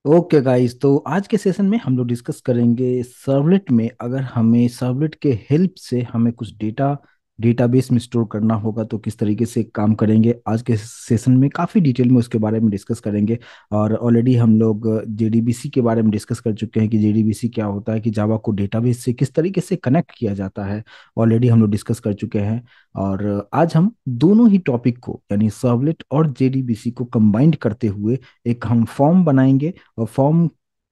Okay guys, तो आज के सेशन में हम लोग डिस्कस करेंगे सर्वलेट में अगर हमें सर्वलेट के हेल्प से हमें कुछ डेटा डेटाबेस में स्टोर करना होगा तो किस तरीके से काम करेंगे। आज के सेशन में काफ़ी डिटेल में उसके बारे में डिस्कस करेंगे। और ऑलरेडी हम लोग जेडीबीसी के बारे में डिस्कस कर चुके हैं कि जेडीबीसी क्या होता है, कि जावा को डेटाबेस से किस तरीके से कनेक्ट किया जाता है। ऑलरेडी हम लोग डिस्कस कर चुके हैं। और आज हम दोनों ही टॉपिक को यानी सर्वलेट और जेडीबीसी को कंबाइंड करते हुए एक हम फॉर्म बनाएंगे। और फॉर्म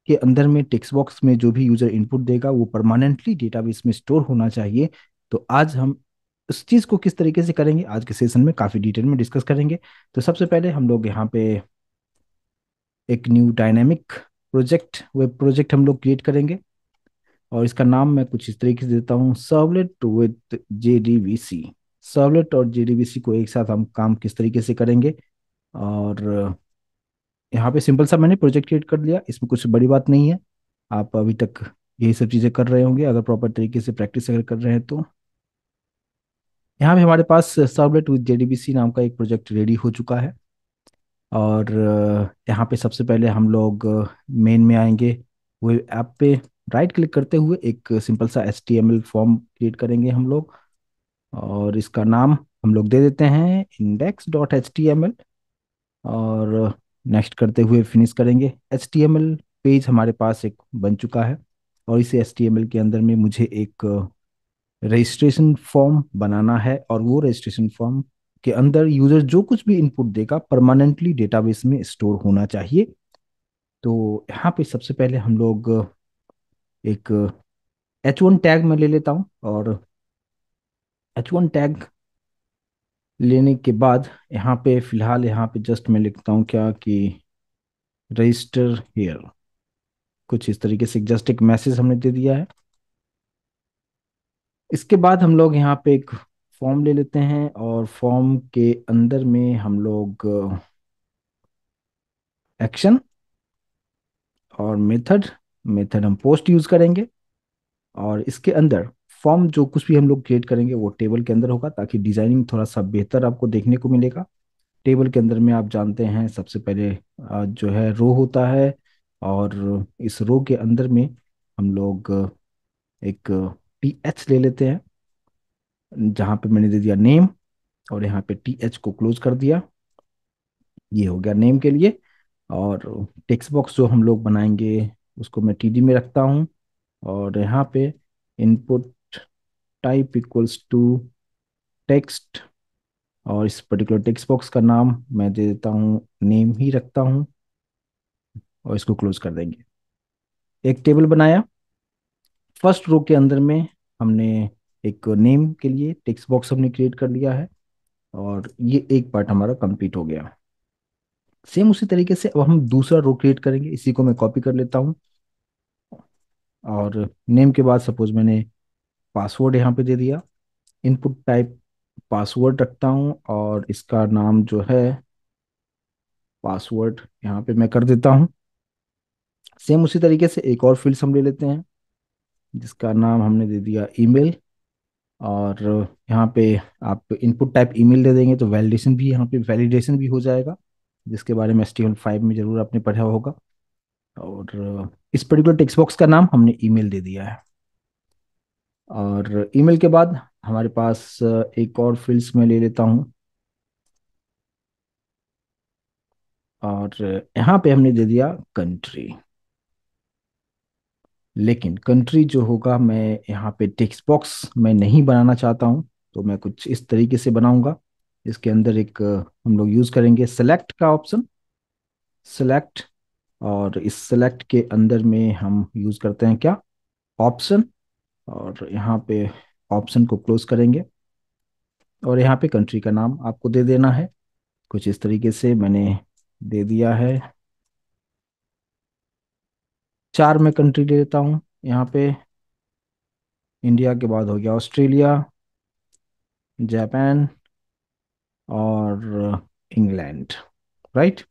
के अंदर में टेक्स्ट बॉक्स में जो भी यूजर इनपुट देगा वो परमानेंटली डेटाबेस में स्टोर होना चाहिए। तो आज हम उस चीज को किस तरीके से करेंगे आज के सेशन में काफी डिटेल में डिस्कस करेंगे। तो सबसे पहले हम लोग यहाँ पे एक new dynamic project web project हम लोग क्रिएट करेंगे। और इसका नाम मैं कुछ इस तरीके से देता हूँ, सर्वलेट विद जेडीबीसी। सर्वलेट और जेडीबीसी को एक साथ हम काम किस तरीके से करेंगे। और यहाँ पे सिंपल सा मैंने प्रोजेक्ट क्रिएट कर लिया, इसमें कुछ बड़ी बात नहीं है। आप अभी तक यही सब चीज़ें कर रहे होंगे अगर प्रॉपर तरीके से प्रैक्टिस अगर कर रहे हैं तो। यहाँ पे हमारे पास सर्वलेट विद जेडीबीसी नाम का एक प्रोजेक्ट रेडी हो चुका है। और यहाँ पे सबसे पहले हम लोग मेन में आएंगे। वो ऐप पे राइट क्लिक करते हुए एक सिंपल सा HTML फॉर्म क्रिएट करेंगे हम लोग। और इसका नाम हम लोग दे देते हैं index.html। और नेक्स्ट करते हुए फिनिश करेंगे। HTML पेज हमारे पास एक बन चुका है। और इस HTML के अंदर में मुझे एक रजिस्ट्रेशन फॉर्म बनाना है, और वो रजिस्ट्रेशन फॉर्म के अंदर यूजर जो कुछ भी इनपुट देगा परमानेंटली डेटाबेस में स्टोर होना चाहिए। तो यहाँ पे सबसे पहले हम लोग एक H1 टैग में ले लेता हूँ। और H1 टैग लेने के बाद यहाँ पे फिलहाल यहाँ पे जस्ट मैं लिखता हूँ क्या कि रजिस्टर हियर। कुछ इस तरीके से जस्ट एक मैसेज हमने दे दिया है। इसके बाद हम लोग यहाँ पे एक फॉर्म ले लेते हैं, और फॉर्म के अंदर में हम लोग एक्शन और मेथड मेथड हम पोस्ट यूज करेंगे। और इसके अंदर फॉर्म जो कुछ भी हम लोग क्रिएट करेंगे वो टेबल के अंदर होगा, ताकि डिजाइनिंग थोड़ा सा बेहतर आपको देखने को मिलेगा। टेबल के अंदर में आप जानते हैं सबसे पहले जो है रो होता है। और इस रो के अंदर में हम लोग एक TH ले लेते हैं, जहाँ पे मैंने दे दिया नेम। और यहाँ पे TH को क्लोज कर दिया। ये हो गया नेम के लिए। और टेक्स्ट बॉक्स जो हम लोग बनाएंगे उसको मैं TD में रखता हूँ। और यहाँ पे input type equals to text. और इस पर्टिकुलर टेक्स्ट बॉक्स का नाम मैं दे देता हूँ, नेम ही रखता हूँ। और इसको क्लोज कर देंगे। एक टेबल बनाया। फर्स्ट रो के अंदर में हमने एक नेम के लिए टेक्स्ट बॉक्स हमने क्रिएट कर लिया है। और ये एक पार्ट हमारा कंप्लीट हो गया। सेम उसी तरीके से अब हम दूसरा रो क्रिएट करेंगे, इसी को मैं कॉपी कर लेता हूँ। और नेम के बाद सपोज मैंने पासवर्ड यहाँ पे दे दिया। इनपुट टाइप पासवर्ड रखता हूँ, और इसका नाम जो है पासवर्ड यहाँ पे मैं कर देता हूँ। सेम उसी तरीके से एक और फील्ड हम ले लेते हैं, जिसका नाम हमने दे दिया ईमेल। और यहाँ पे आप इनपुट टाइप ईमेल दे देंगे तो वैलिडेशन भी यहाँ पे वैलिडेशन भी हो जाएगा, जिसके बारे में HTML5 में जरूर आपने पढ़ा होगा। और इस पर्टिकुलर टेक्स्ट बॉक्स का नाम हमने ईमेल दे दिया है। और ईमेल के बाद हमारे पास एक और फील्ड्स में ले लेता हूँ। और यहाँ पे हमने दे दिया कंट्री। लेकिन कंट्री जो होगा मैं यहाँ पे टेक्स्ट बॉक्स मैं नहीं बनाना चाहता हूँ, तो मैं कुछ इस तरीके से बनाऊंगा। इसके अंदर एक हम लोग यूज करेंगे सेलेक्ट का ऑप्शन, सेलेक्ट। और इस सेलेक्ट के अंदर में हम यूज करते हैं क्या, ऑप्शन। और यहाँ पे ऑप्शन को क्लोज करेंगे। और यहाँ पे कंट्री का नाम आपको दे देना है, कुछ इस तरीके से मैंने दे दिया है। चार मैं कंट्री ले लेता हूँ यहाँ पे। इंडिया के बाद हो गया ऑस्ट्रेलिया, जापान और इंग्लैंड। राइट।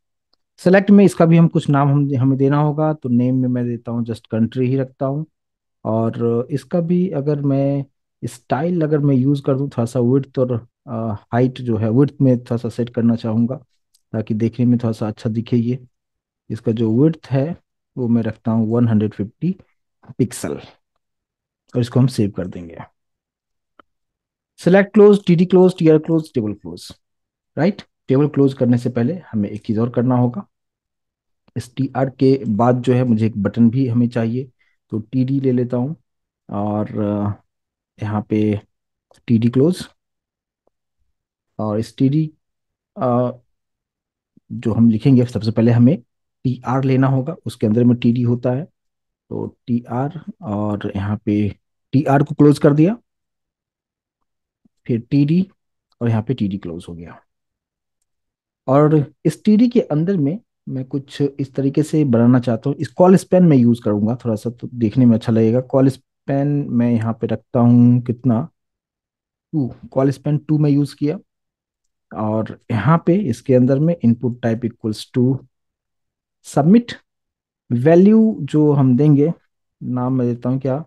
सेलेक्ट में इसका भी हम कुछ नाम हमें देना होगा, तो नेम में मैं देता हूँ जस्ट कंट्री ही रखता हूँ। और इसका भी अगर मैं स्टाइल अगर मैं यूज़ कर दूँ थोड़ा सा विड्थ और हाइट जो है विड्थ में थोड़ा सा सेट करना चाहूँगा, ताकि देखने में थोड़ा सा अच्छा दिखे ये। इसका जो विड्थ है वो मैं रखता हूँ 150 पिक्सल, और इसको हम सेव कर देंगे। Select close, TD close, TR close, table close. Right. Table close करने से पहले हमें एक चीज और करना होगा। इस टी आर के बाद जो है मुझे एक बटन भी हमें चाहिए, तो टी डी ले लेता हूँ। और यहाँ पे टी डी क्लोज, और इस टी टी जो हम लिखेंगे सबसे पहले हमें टी आर लेना होगा, उसके अंदर में टी डी होता है। तो टी आर, और यहाँ पे टी आर को क्लोज कर दिया, फिर टी डी, और यहाँ पे टी डी क्लोज हो गया। और इस टी डी के अंदर में मैं कुछ इस तरीके से बनाना चाहता हूँ। इस कॉल स्पैन मैं यूज करूंगा थोड़ा सा, तो देखने में अच्छा लगेगा। कॉल स्पैन मैं यहाँ पे रखता हूँ कितना, 2। कॉल स्पैन 2 मैं यूज किया। और यहाँ पे इसके अंदर में input type equals to submit. Value जो हम देंगे, नाम मैं देता हूँ क्या,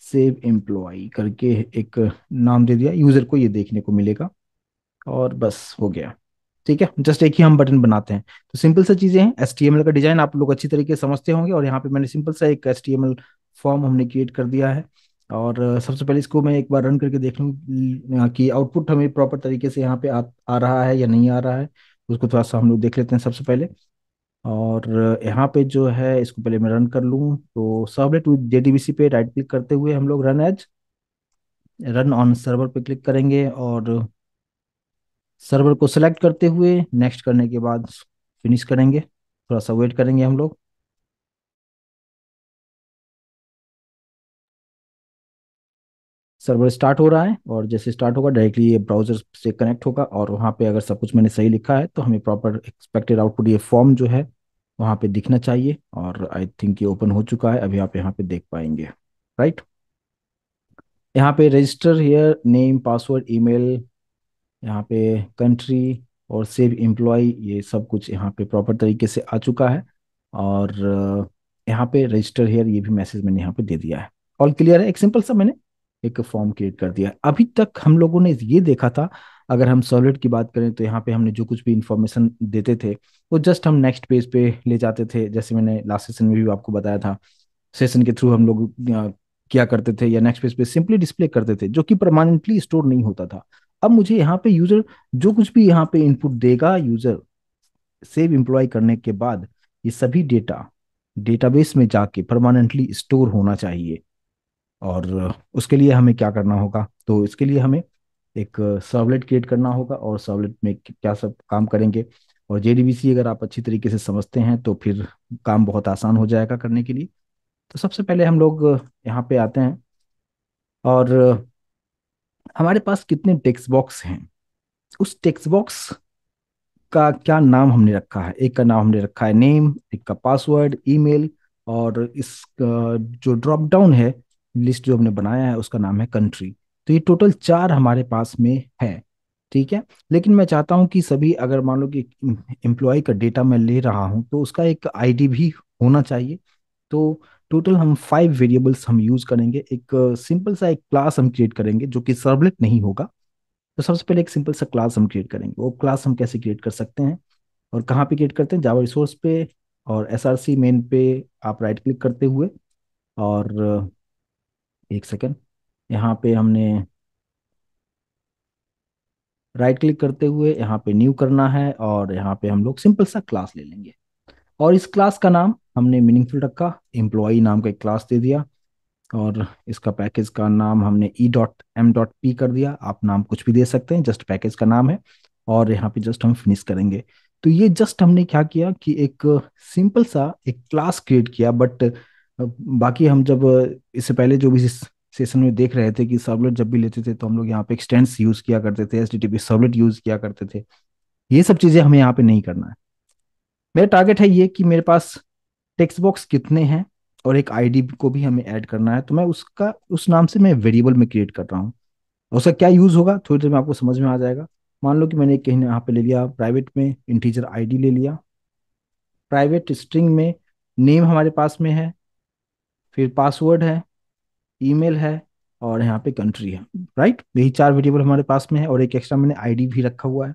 सेव एम्प्लॉय करके एक नाम दे दिया, यूजर को ये देखने को मिलेगा। और बस हो गया। ठीक है, जस्ट एक ही हम बटन बनाते हैं। तो सिंपल सा चीजें हैं। HTML का डिजाइन आप लोग अच्छी तरीके से समझते होंगे, और यहाँ पे मैंने सिंपल सा एक HTML फॉर्म हमने क्रिएट कर दिया है। और सबसे पहले इसको मैं एक बार रन करके देख लूँ कि आउटपुट हमें प्रॉपर तरीके से यहाँ पे आ रहा है या नहीं आ रहा है। उसको थोड़ा सा हम लोग देख लेते हैं सबसे पहले। और यहाँ पे जो है इसको पहले मैं रन कर लूँ, तो सर्वलेट विद JDBC पे राइट क्लिक करते हुए हम लोग run as, run on server पे क्लिक करेंगे, और सर्वर को सिलेक्ट करते हुए नेक्स्ट करने के बाद फिनिश करेंगे। थोड़ा सा वेट करेंगे हम लोग। सर्वर स्टार्ट हो रहा है, और जैसे स्टार्ट होगा डायरेक्टली ये ब्राउजर से कनेक्ट होगा, और वहाँ पे अगर सब कुछ मैंने सही लिखा है तो हमें प्रॉपर एक्सपेक्टेड आउटपुट ये फॉर्म जो है वहाँ पे दिखना चाहिए। और आई थिंक ये ओपन हो चुका है, अभी आप यहाँ पे देख पाएंगे। राइट। यहाँ पे register here, name, password, email, यहाँ पे कंट्री, और सेव एम्प्लॉय, ये सब कुछ यहाँ पे प्रॉपर तरीके से आ चुका है। और यहाँ पे रजिस्टर हेयर, ये भी मैसेज मैंने यहाँ पे दे दिया है। ऑल क्लियर है। एक सिंपल सा मैंने एक फॉर्म क्रिएट कर दिया है। अभी तक हम लोगों ने ये देखा था, अगर हम सॉलिड की बात करें तो यहाँ पे हमने जो कुछ भी इंफॉर्मेशन देते थे वो जस्ट हम नेक्स्ट पेज पे ले जाते थे, जैसे मैंने लास्ट सेशन में भी आपको बताया था। सेशन के थ्रू हम लोग क्या करते थे, या नेक्स्ट पेज पे सिंपली डिस्प्ले करते थे, जो कि परमानेंटली स्टोर नहीं होता था। अब मुझे यहाँ पे यूजर जो कुछ भी यहाँ पे इनपुट देगा, यूजर सेव एम्प्लॉय करने के बाद ये सभी डेटा डेटाबेस में जाके परमानेंटली स्टोर होना चाहिए। और उसके लिए हमें क्या करना होगा, तो इसके लिए हमें एक सर्वलेट क्रिएट करना होगा, और सर्वलेट में क्या सब काम करेंगे। और JDBC अगर आप अच्छी तरीके से समझते हैं तो फिर काम बहुत आसान हो जाएगा करने के लिए। तो सबसे पहले हम लोग यहाँ पे आते हैं, और हमारे पास कितने टेक्स्ट बॉक्स हैं, उस टेक्स्ट बॉक्स का क्या नाम हमने रखा है। एक का नाम हमने रखा है नेम, एक का पासवर्ड, ईमेल, और इस जो ड्रॉप डाउन है, लिस्ट जो हमने बनाया है उसका नाम है कंट्री। तो ये टोटल 4 हमारे पास में है। ठीक है। लेकिन मैं चाहता हूँ कि सभी, अगर मान लो कि एम्प्लॉय का डेटा मैं ले रहा हूँ तो उसका एक आईडी भी होना चाहिए। तो टोटल हम 5 वेरिएबल्स हम यूज करेंगे। एक सिंपल सा एक क्लास हम क्रिएट करेंगे जो कि सर्वलेट नहीं होगा। तो सबसे पहले एक सिंपल सा क्लास हम क्रिएट करेंगे। वो क्लास हम कैसे क्रिएट कर सकते हैं, और कहाँ पे क्रिएट करते हैं, जावा रिसोर्स पे, और SRC मेन पे आप राइट क्लिक करते हुए, और एक सेकेंड, यहाँ पे हमने राइट क्लिक करते हुए यहाँ पे न्यू करना है, और यहाँ पे हम लोग सिंपल सा क्लास ले लेंगे। और इस क्लास का नाम हमने मीनिंगफुल रखा, एम्प्लॉई नाम का एक क्लास दे दिया। और इसका पैकेज का नाम हमने E.M.P कर दिया। आप नाम कुछ भी दे सकते हैं, जस्ट पैकेज का नाम है। और यहाँ पे जस्ट हम फिनिश करेंगे। तो ये जस्ट हमने क्या किया कि एक सिंपल सा एक क्लास क्रिएट किया। बट बाकी हम जब इससे पहले जो भी सेशन में देख रहे थे कि सर्वलेट जब भी लेते थे तो हम लोग यहाँ पे एक्सटेंस यूज किया करते थे, HTTP सर्वलेट यूज किया करते थे। ये सब चीजें हमें यहाँ पे नहीं करना है। मेरा टारगेट है ये कि मेरे पास टेक्स्ट बॉक्स कितने हैं, और एक आईडी को भी हमें ऐड करना है। तो मैं उसका उस नाम से मैं वेरिएबल में क्रिएट कर रहा हूँ। और उसका क्या यूज होगा थोड़ी देर में आपको समझ में आ जाएगा। मान लो कि मैंने कहीं यहाँ पे ले लिया, प्राइवेट में इंटीजर आईडी ले लिया, प्राइवेट स्ट्रिंग में नेम हमारे पास में है, फिर पासवर्ड है, ईमेल है, और यहाँ पे कंट्री है। राइट, यही 4 वेरिएबल हमारे पास में है, और एक एक्स्ट्रा मैंने आईडी भी रखा हुआ है।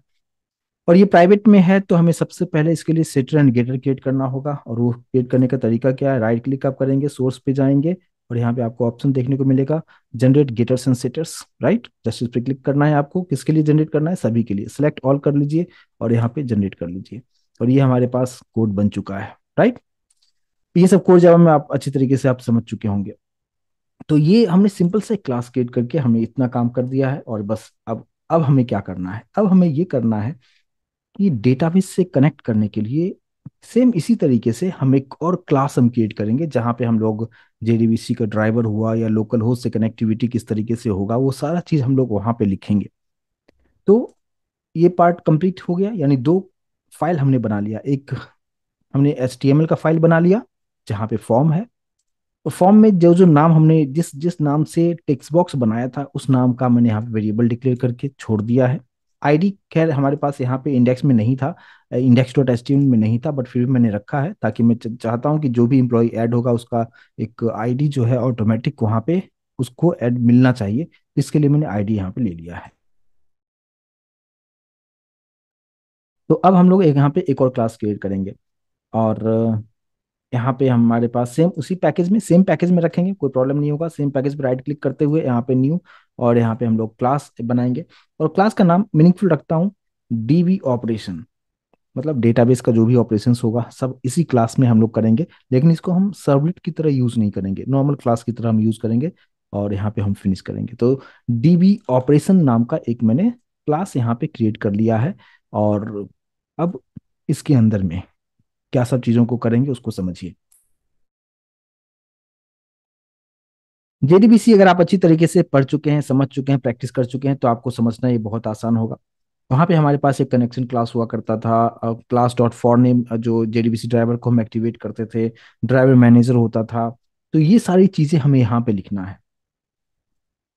और ये प्राइवेट में है तो हमें सबसे पहले इसके लिए सेटर एंड गेटर क्रिएट करना होगा। और वो क्रिएट करने का तरीका क्या है, राइट क्लिक आप करेंगे, सोर्स पे जाएंगे और यहाँ पे आपको ऑप्शन देखने को मिलेगा, generate getters and setters, right. Just इस पे क्लिक करना है आपको, किसके लिए जनरेट करना है, सभी के लिए, सेलेक्ट ऑल कर लीजिए और यहाँ पे जनरेट कर लीजिए। और ये हमारे पास कोड बन चुका है, राइट। ये सब कोड जावा में आप अच्छी तरीके से आप समझ चुके होंगे। तो ये हमने सिंपल से क्लास क्रिएट करके हमने इतना काम कर दिया है। और बस अब हमें क्या करना है, अब हमें ये करना है कि डेटाबेस से कनेक्ट करने के लिए सेम इसी तरीके से हम एक और क्लास हम क्रिएट करेंगे, जहाँ पे हम लोग जेडीबीसी का ड्राइवर हुआ या लोकल होस्ट से कनेक्टिविटी किस तरीके से होगा, वो सारा चीज हम लोग वहाँ पे लिखेंगे। तो ये पार्ट कंप्लीट हो गया, यानी दो फाइल हमने बना लिया। एक हमने एचटीएमएल का फाइल बना लिया जहाँ पे फॉर्म है, और फॉर्म में जो जो नाम हमने जिस जिस नाम से टेक्स्ट बॉक्स बनाया था उस नाम का मैंने यहाँ पे वेरिएबल डिक्लेयर करके छोड़ दिया है। आईडी खैर हमारे पास यहाँ पे इंडेक्स में नहीं था, इंडेक्स डॉट एचटीएमएल में नहीं था, बट फिर भी मैंने रखा है ताकि मैं चाहता हूँ कि जो भी इम्प्लॉय ऐड होगा उसका एक आईडी जो है ऑटोमेटिक वहाँ पे उसको ऐड मिलना चाहिए। इसके लिए मैंने आईडी यहाँ पे ले लिया है। तो अब हम लोग एक यहाँ पे एक और क्लास क्रिएट करेंगे। और यहाँ पे हमारे पास सेम उसी पैकेज में, सेम पैकेज में रखेंगे, कोई प्रॉब्लम नहीं होगा। सेम पैकेज पे राइट क्लिक करते हुए यहाँ पे न्यू, और यहाँ पे हम लोग क्लास बनाएंगे। और क्लास का नाम मीनिंगफुल रखता हूँ, डीबी ऑपरेशन। मतलब डेटाबेस का जो भी ऑपरेशंस होगा सब इसी क्लास में हम लोग करेंगे, लेकिन इसको हम सर्वलेट की तरह यूज नहीं करेंगे, नॉर्मल क्लास की तरह हम यूज करेंगे। और यहाँ पे हम फिनिश करेंगे। तो डीबी ऑपरेशन नाम का एक मैंने क्लास यहाँ पे क्रिएट कर लिया है। और अब इसके अंदर में क्या सब चीजों को करेंगे उसको समझिए। जेडीबीसी अगर आप अच्छी तरीके से पढ़ चुके हैं, समझ चुके हैं, प्रैक्टिस कर चुके हैं, तो आपको समझना ये बहुत आसान होगा। वहाँ पे हमारे पास एक कनेक्शन क्लास हुआ करता था, क्लास डॉट फॉर नेम, जो जेडीबीसी ड्राइवर को हम एक्टिवेट करते थे, ड्राइवर मैनेजर होता था। तो ये सारी चीजें हमें यहाँ पे लिखना है।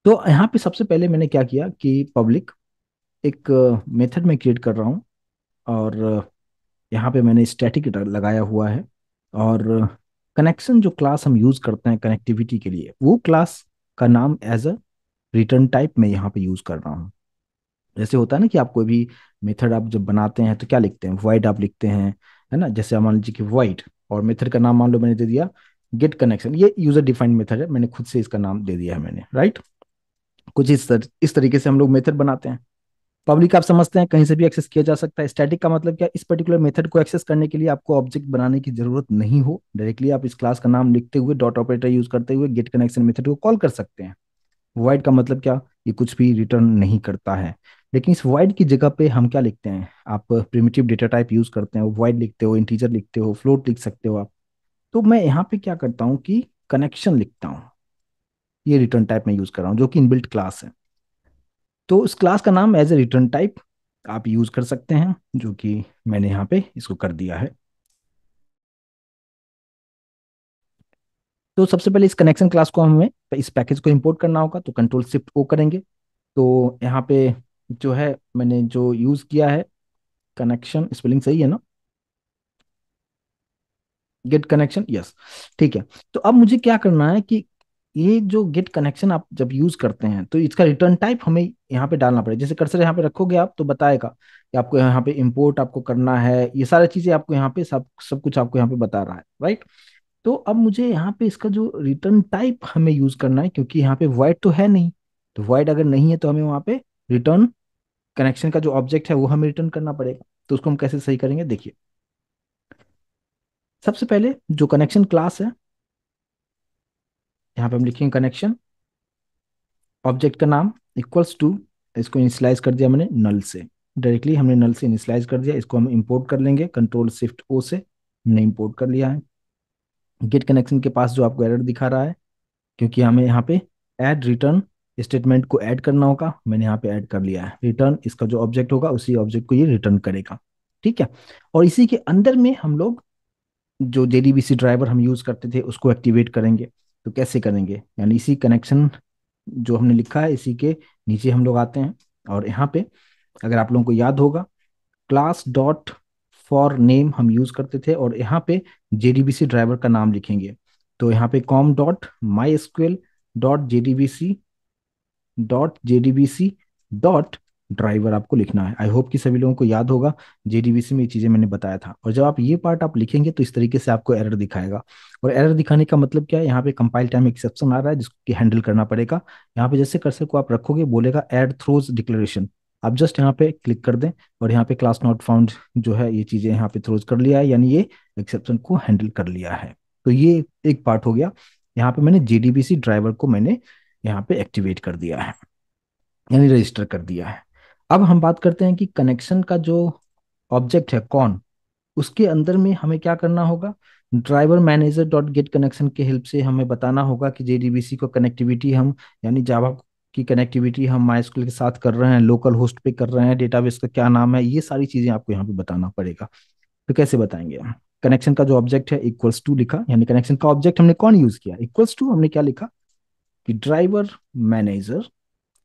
तो यहाँ पे सबसे पहले मैंने क्या किया कि पब्लिक एक मेथड में क्रिएट कर रहा हूँ। और यहाँ पे मैंने स्टैटिक लगाया हुआ है। और कनेक्शन जो क्लास हम यूज करते हैं कनेक्टिविटी के लिए, वो क्लास का नाम एज अ रिटर्न टाइप में यहाँ पे यूज कर रहा हूँ। जैसे होता है ना कि आप कोई भी मेथड आप जब बनाते हैं तो क्या लिखते हैं, void आप लिखते हैं, है ना। जैसे आप मान लीजिए कि void, और मेथड का नाम मान लो मैंने दे दिया गेट कनेक्शन, ये यूजर डिफाइंड मेथड है, मैंने खुद से इसका नाम दे दिया है मैंने, राइट। कुछ इस तरीके से हम लोग मेथड बनाते हैं। पब्लिक आप समझते हैं कहीं से भी एक्सेस किया जा सकता है। स्टैटिक का मतलब क्या, इस पर्टिकुलर मेथड को एक्सेस करने के लिए आपको ऑब्जेक्ट बनाने की जरूरत नहीं हो, डायरेक्टली आप इस क्लास का नाम लिखते हुए डॉट ऑपरेटर यूज करते हुए गेट कनेक्शन मेथड को कॉल कर सकते हैं। वॉइड का मतलब क्या, ये कुछ भी रिटर्न नहीं करता है। लेकिन इस वॉइड की जगह पे हम क्या लिखते हैं, आप प्रिमिटिव डेटा टाइप यूज करते हैं, वॉइड लिखते हो, इंटीजर लिखते हो, फ्लोट लिख सकते हो आप। तो मैं यहाँ पे क्या करता हूँ कि कनेक्शन लिखता हूँ, ये रिटर्न टाइप में यूज कर रहा हूँ जो कि इनबिल्ट क्लास है। तो उस क्लास का नाम एज ए रिटर्न टाइप आप यूज कर सकते हैं, जो कि मैंने यहाँ पे इसको कर दिया है। तो सबसे पहले इस कनेक्शन क्लास को हमें इस पैकेज को इंपोर्ट करना होगा, तो कंट्रोल शिफ्ट ओ करेंगे। तो यहाँ पे जो है मैंने जो यूज किया है, कनेक्शन स्पेलिंग सही है ना, गेट कनेक्शन, यस, ठीक है। तो अब मुझे क्या करना है कि ये जो गेट कनेक्शन आप जब यूज करते हैं तो इसका रिटर्न टाइप हमें यहाँ पे डालना पड़ेगा। जैसे कर्सर यहाँ पे रखोगे आप तो बताएगा कि आपको यहाँ पे इंपोर्ट आपको करना है, ये सारी चीजें आपको यहाँ पे सब सब कुछ आपको यहाँ पे बता रहा है, राइट। तो अब मुझे यहाँ पे इसका जो रिटर्न टाइप हमें यूज करना है, क्योंकि यहाँ पे वॉइड तो है नहीं। तो वॉइड अगर नहीं है तो हमें वहाँ पे रिटर्न कनेक्शन का जो ऑब्जेक्ट है वो हमें रिटर्न करना पड़ेगा। तो उसको हम कैसे सही करेंगे, देखिए। सबसे पहले जो कनेक्शन क्लास है, यहाँ पे हम लिखेंगे कनेक्शन, ऑब्जेक्ट का नाम इक्वल्स टू, इसको इनिशियलाइज कर दिया मैंने नल से, डायरेक्टली हमने नल से इनिशियलाइज कर दिया। इसको हम इंपोर्ट कर लेंगे, कंट्रोल शिफ्ट ओ से हमने इंपोर्ट कर लिया है। गेट कनेक्शन के पास जो आपको एरर दिखा रहा है, क्योंकि हमें यहाँ पे ऐड रिटर्न स्टेटमेंट को ऐड करना होगा, मैंने यहाँ पे ऐड कर लिया है। रिटर्न इसका जो ऑब्जेक्ट होगा उसी ऑब्जेक्ट को ये रिटर्न करेगा, ठीक है। और इसी के अंदर में हम लोग जो जेडीबीसी ड्राइवर हम यूज करते थे उसको एक्टिवेट करेंगे। तो कैसे करेंगे, यानी इसी कनेक्शन जो हमने लिखा है इसी के नीचे हम लोग आते हैं। और यहाँ पे अगर आप लोगों को याद होगा, क्लास डॉट फॉर नेम हम यूज करते थे, और यहाँ पे जेडीबीसी ड्राइवर का नाम लिखेंगे। तो यहाँ पे com dot my SQL dot JDBC dot JDBC dot driver आपको लिखना है। आई होप कि सभी लोगों को याद होगा, जेडीबीसी में ये चीजें मैंने बताया था। और जब आप ये पार्ट आप लिखेंगे तो इस तरीके से आपको एरर दिखाएगा। और एरर दिखाने का मतलब क्या है, यहाँ पे कंपाइल टाइम एक्सेप्शन आ रहा है जिसको हैंडल करना पड़ेगा। यहाँ पे जैसे कर्सर को आप रखोगे बोलेगा ऐड थ्रोज डिक्लेरेशन, आप जस्ट यहाँ पे क्लिक कर दें और यहाँ पे क्लास नॉट फाउंड जो है ये चीजें यहाँ पे थ्रोज कर लिया है, यानी ये एक्सेप्शन को हैंडल कर लिया है। तो ये एक पार्ट हो गया। यहाँ पे मैंने जेडीबीसी ड्राइवर को मैंने यहाँ पे एक्टिवेट कर दिया है, यानी रजिस्टर कर दिया है। अब हम बात करते हैं कि कनेक्शन का जो ऑब्जेक्ट है कौन, उसके अंदर में हमें क्या करना होगा। Driver manager dot get connection के हेल्प से हमें बताना होगा कि जेडीबीसी को कनेक्टिविटी हम, यानी जावा की कनेक्टिविटी हम माइस्क्ल के साथ कर रहे हैं, लोकल होस्ट पे कर रहे हैं, डेटाबेस का क्या नाम है, ये सारी चीजें आपको यहाँ पे बताना पड़ेगा। तो कैसे बताएंगे हम। कनेक्शन का जो ऑब्जेक्ट है इक्वल्स टू लिखा, यानी कनेक्शन का ऑब्जेक्ट हमने कौन यूज किया, इक्वल्स टू हमने क्या लिखा कि driver manager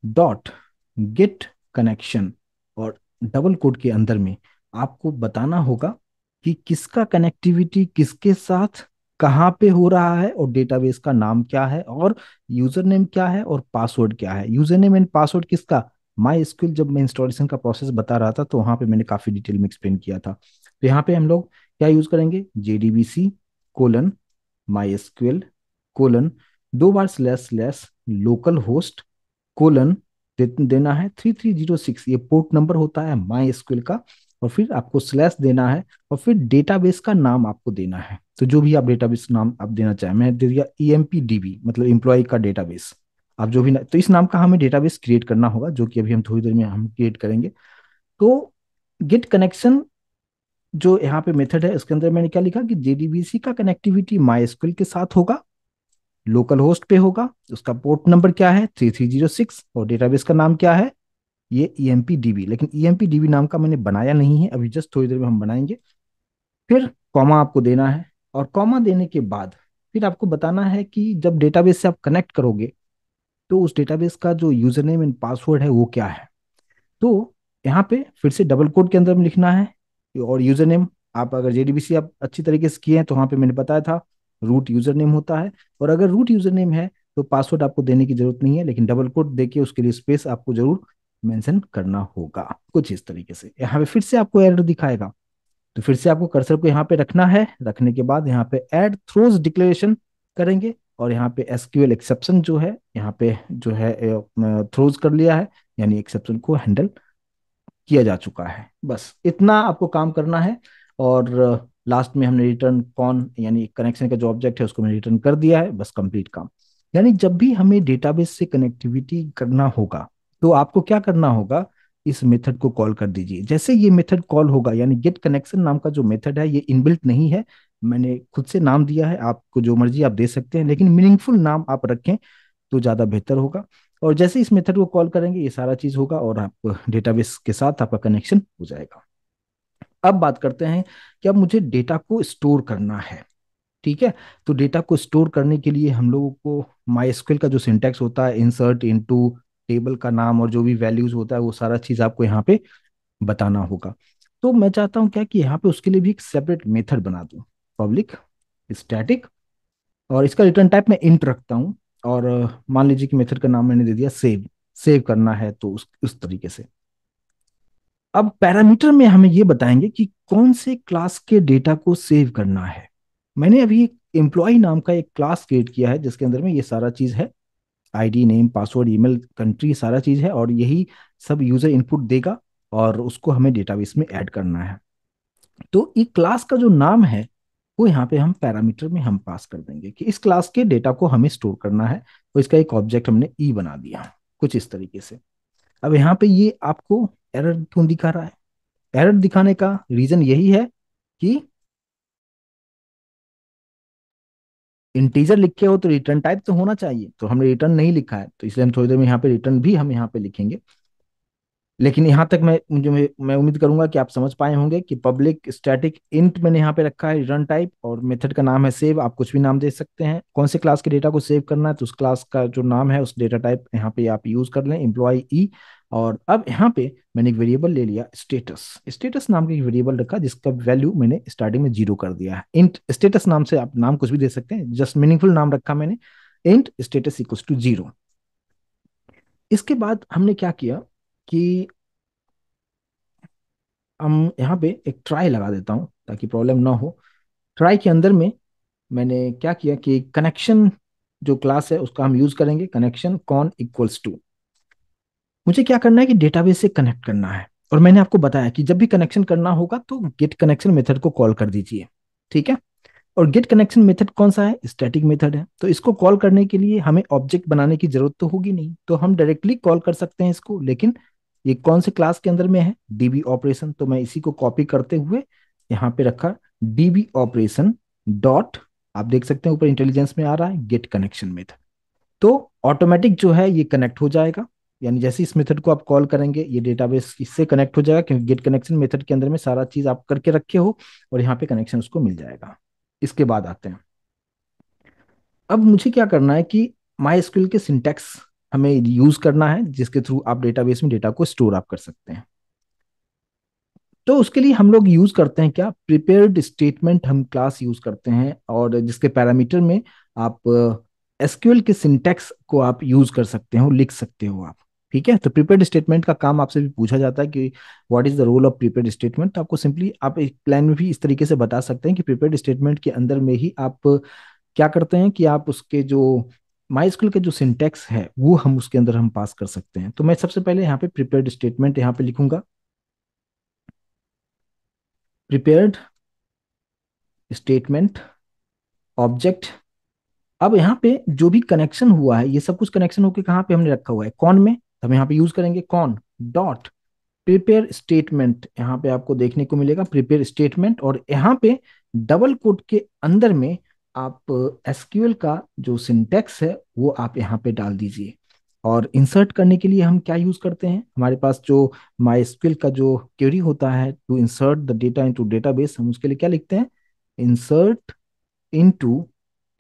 dot get connection, और डबल कोड के अंदर में आपको बताना होगा कि किसका कनेक्टिविटी किसके साथ कहाँ पे हो रहा है, और डेटाबेस का नाम क्या है, और यूजर नेम क्या है, और पासवर्ड क्या है। यूजर नेम एंड पासवर्ड किसका, माई एसक्यूएल। जब मैं इंस्टॉलेशन का प्रोसेस बता रहा था तो वहां पे मैंने काफी डिटेल में एक्सप्लेन किया था। तो यहाँ पे हम लोग क्या यूज करेंगे, JDBC colon MySQL colon, दो बार slash slash localhost colon देना है 3306, ये पोर्ट नंबर होता है माई एसक्यूएल का। और फिर आपको स्लैश देना है, और फिर डेटाबेस का नाम आपको देना है। तो जो भी आप डेटाबेस नाम आप देना चाहें, मैं दे दिया EMPDB, मतलब एम्प्लॉय का डेटाबेस। आप जो भी तो इस नाम का हमें डेटाबेस क्रिएट करना होगा, जो कि अभी हम थोड़ी देर में हम क्रिएट करेंगे। तो गेट कनेक्शन जो यहाँ पे मेथड है उसके अंदर मैंने क्या लिखा कि जेडीबीसी का कनेक्टिविटी माई एसक्यूएल के साथ होगा, लोकल होस्ट पे होगा, उसका पोर्ट नंबर क्या है 3306, और डेटाबेस का नाम क्या है ये EMPDB। लेकिन EMPDB नाम का मैंने बनाया नहीं है अभी, जस्ट थोड़ी देर में हम बनाएंगे। फिर कॉमा आपको देना है, और कॉमा देने के बाद फिर आपको बताना है कि जब डेटाबेस से आप कनेक्ट करोगे तो उस डेटाबेस का जो यूजर नेम एंड पासवर्ड है वो क्या है। तो यहाँ पे फिर से डबल कोड के अंदर में लिखना है। और यूजर नेम, आप अगर जेडीबीसी आप अच्छी तरीके से किए हैं तो वहाँ पे मैंने बताया था रूट यूजर नेम होता है। और अगर रूट यूजर नेम है तो पासवर्ड आपको देने की जरूरत नहीं है, लेकिन डबल कोड देके उसके लिए स्पेस आपको जरूर मेंशन करना होगा। कुछ इस तरीके से यहाँ पे फिर से आपको एरर दिखाएगा। तो फिर से आपको कर्सर को यहाँ पे रखना है, रखने के बाद यहाँ पे ऐड थ्रोज डिक्लेरेशन करेंगे, और यहाँ पे एसक्यूएल एक्सेप्शन जो है यहाँ पे जो है थ्रोज कर लिया है, यानी एक्सेप्शन को हैंडल किया जा चुका है। बस इतना आपको काम करना है। और लास्ट में हमने रिटर्न कौन, यानी कनेक्शन का जो ऑब्जेक्ट है उसको मैंने रिटर्न कर दिया है, बस कंप्लीट काम। यानी जब भी हमें डेटाबेस से कनेक्टिविटी करना होगा तो आपको क्या करना होगा, इस मेथड को कॉल कर दीजिए। जैसे ये मेथड कॉल होगा, यानी गेट कनेक्शन नाम का जो मेथड है ये इनबिल्ट नहीं है, मैंने खुद से नाम दिया है, आपको जो मर्जी आप दे सकते हैं, लेकिन मीनिंगफुल नाम आप रखें तो ज़्यादा बेहतर होगा। और जैसे इस मेथड को कॉल करेंगे ये सारा चीज़ होगा, और आप डेटाबेस के साथ आपका कनेक्शन हो जाएगा। अब बात करते हैं कि अब मुझे डेटा को स्टोर करना है। ठीक है, तो डेटा को स्टोर करने के लिए हम लोगों को माई का जो सिंटैक्स होता है, इंसर्ट इनटू टेबल का नाम और जो भी वैल्यूज होता है वो सारा चीज़ आपको यहाँ पे बताना होगा। तो मैं चाहता हूँ क्या कि यहाँ पे उसके लिए भी एक सेपरेट मेथड बना दूँ, पब्लिक स्टैटिक, और इसका रिटर्न टाइप मैं इंट रखता हूँ। और मान लीजिए कि मेथड का नाम मैंने दे दिया सेव, सेव करना है तो उस तरीके से। अब पैरामीटर में हमें ये बताएंगे कि कौन से क्लास के डेटा को सेव करना है। मैंने अभी एक एम्प्लॉय नाम का एक क्लास क्रिएट किया है जिसके अंदर में ये सारा चीज है, ID name password email country सारा चीज है, और यही सब यूजर इनपुट देगा और उसको हमें डेटाबेस में ऐड करना है। तो ये क्लास का जो नाम है वो यहाँ पे हम पैरामीटर में हम पास कर देंगे कि इस क्लास के डेटा को हमें स्टोर करना है, तो इसका एक ऑब्जेक्ट हमने ई बना दिया, कुछ इस तरीके से। अब यहाँ पे ये आपको एरर क्यों दिखा रहा है, एरर दिखाने का रीजन यही है कि इंटीजर लिखे हो तो रिटर्न टाइप तो होना चाहिए, तो हमने रिटर्न नहीं लिखा है, तो इसलिए हम थोड़ी देर में यहाँ पे रिटर्न भी हम यहाँ पे लिखेंगे। लेकिन यहाँ तक मैं उम्मीद करूंगा कि आप समझ पाए होंगे कि पब्लिक स्टैटिक इंट मैंने यहाँ पे रखा है रिटर्न टाइप, और मेथड का नाम है सेव। आप कुछ भी नाम दे सकते हैं, कौन से क्लास के डेटा को सेव करना है तो उस क्लास का जो नाम है उस डेटा टाइप यहाँ पे आप यूज कर लें, एम्प्लॉय ई। और अब यहाँ पे मैंने एक वेरिएबल ले लिया स्टेटस, स्टेटस नाम का एक वेरिएबल रखा जिसका वैल्यू मैंने स्टार्टिंग में 0 कर दिया है। इंट स्टेटस नाम से आप नाम कुछ भी दे सकते हैं, जस्ट मीनिंगफुल नाम रखा मैंने, इंट स्टेटस इक्वल टू 0। इसके बाद हमने क्या किया कि हम यहाँ पे एक ट्राई लगा देता हूँ ताकि प्रॉब्लम ना हो। ट्राई के अंदर में मैंने क्या किया कि कनेक्शन जो क्लास है उसका हम यूज करेंगे, कनेक्शन कॉन इक्वल्स टू। मुझे क्या करना है कि डेटाबेस से कनेक्ट करना है, और मैंने आपको बताया कि जब भी कनेक्शन करना होगा तो गेट कनेक्शन मेथड को कॉल कर दीजिए। ठीक है। और गेट कनेक्शन मेथड कौन सा है? स्टैटिक मेथड है। तो इसको कॉल करने के लिए हमें ऑब्जेक्ट बनाने की जरूरत तो होगी नहीं, तो हम डायरेक्टली कॉल कर सकते हैं इसको। लेकिन ये कौन से क्लास के अंदर में है? DB operation. तो मैं इसी को कॉपी करते हुए यहाँ पे रखा, डीबी ऑपरेशन डॉट, आप देख सकते हैं ऊपर इंटेलिजेंस में आ रहा है गेट कनेक्शन मेथड। तो ऑटोमेटिक जो है ये कनेक्ट हो जाएगा। यानी जैसे इस मेथड को आप कॉल करेंगे ये डेटाबेस इससे कनेक्ट हो जाएगा, क्योंकि गेट कनेक्शन मेथड के अंदर में सारा चीज आप करके रखे हो, और यहाँ पे कनेक्शन उसको मिल जाएगा। इसके बाद आते हैं, अब मुझे क्या करना है कि माई एसक्यूएल के सिंटैक्स हमें यूज करना है, जिसके थ्रू आप डेटाबेस में डेटा को स्टोर आप कर सकते हैं। तो उसके लिए हम लोग यूज करते हैं क्या? प्रिपेयर्ड स्टेटमेंट हम क्लास यूज करते हैं, और जिसके पैरामीटर में आप एसक्यूएल के सिंटैक्स को आप यूज कर सकते हो, लिख सकते हो आप। ठीक है। तो प्रिपेयर्ड स्टेटमेंट का काम आपसे भी पूछा जाता है कि what is the role of prepared statement. आपको सिंपली आप एक प्लान में भी इस तरीके से बता सकते हैं कि प्रिपेयर्ड स्टेटमेंट के अंदर में ही आप क्या करते हैं कि आप उसके जो माइस्क्यूल के जो सिंटैक्स है वो हम उसके अंदर हम पास कर सकते हैं। तो मैं सबसे पहले यहाँ पे प्रिपेयर्ड स्टेटमेंट यहाँ पे लिखूंगा, प्रिपेयर्ड स्टेटमेंट ऑब्जेक्ट। अब यहाँ पे जो भी कनेक्शन हुआ है ये सब कुछ कनेक्शन होके कहाँ पे हमने रखा हुआ है? कॉन में। तो हम यहाँ पे यूज करेंगे कॉन डॉट प्रिपेयर स्टेटमेंट। यहाँ पे आपको देखने को मिलेगा प्रिपेयर स्टेटमेंट, और यहाँ पे डबल कोट के अंदर में आप एसक्यूएल का जो सिंटैक्स है वो आप यहाँ पे डाल दीजिए। और इंसर्ट करने के लिए हम क्या यूज करते हैं? हमारे पास जो माई एसक्यूएल का जो क्वेरी होता है to insert the data into database, हम उसके लिए क्या लिखते हैं? इंसर्ट इनटू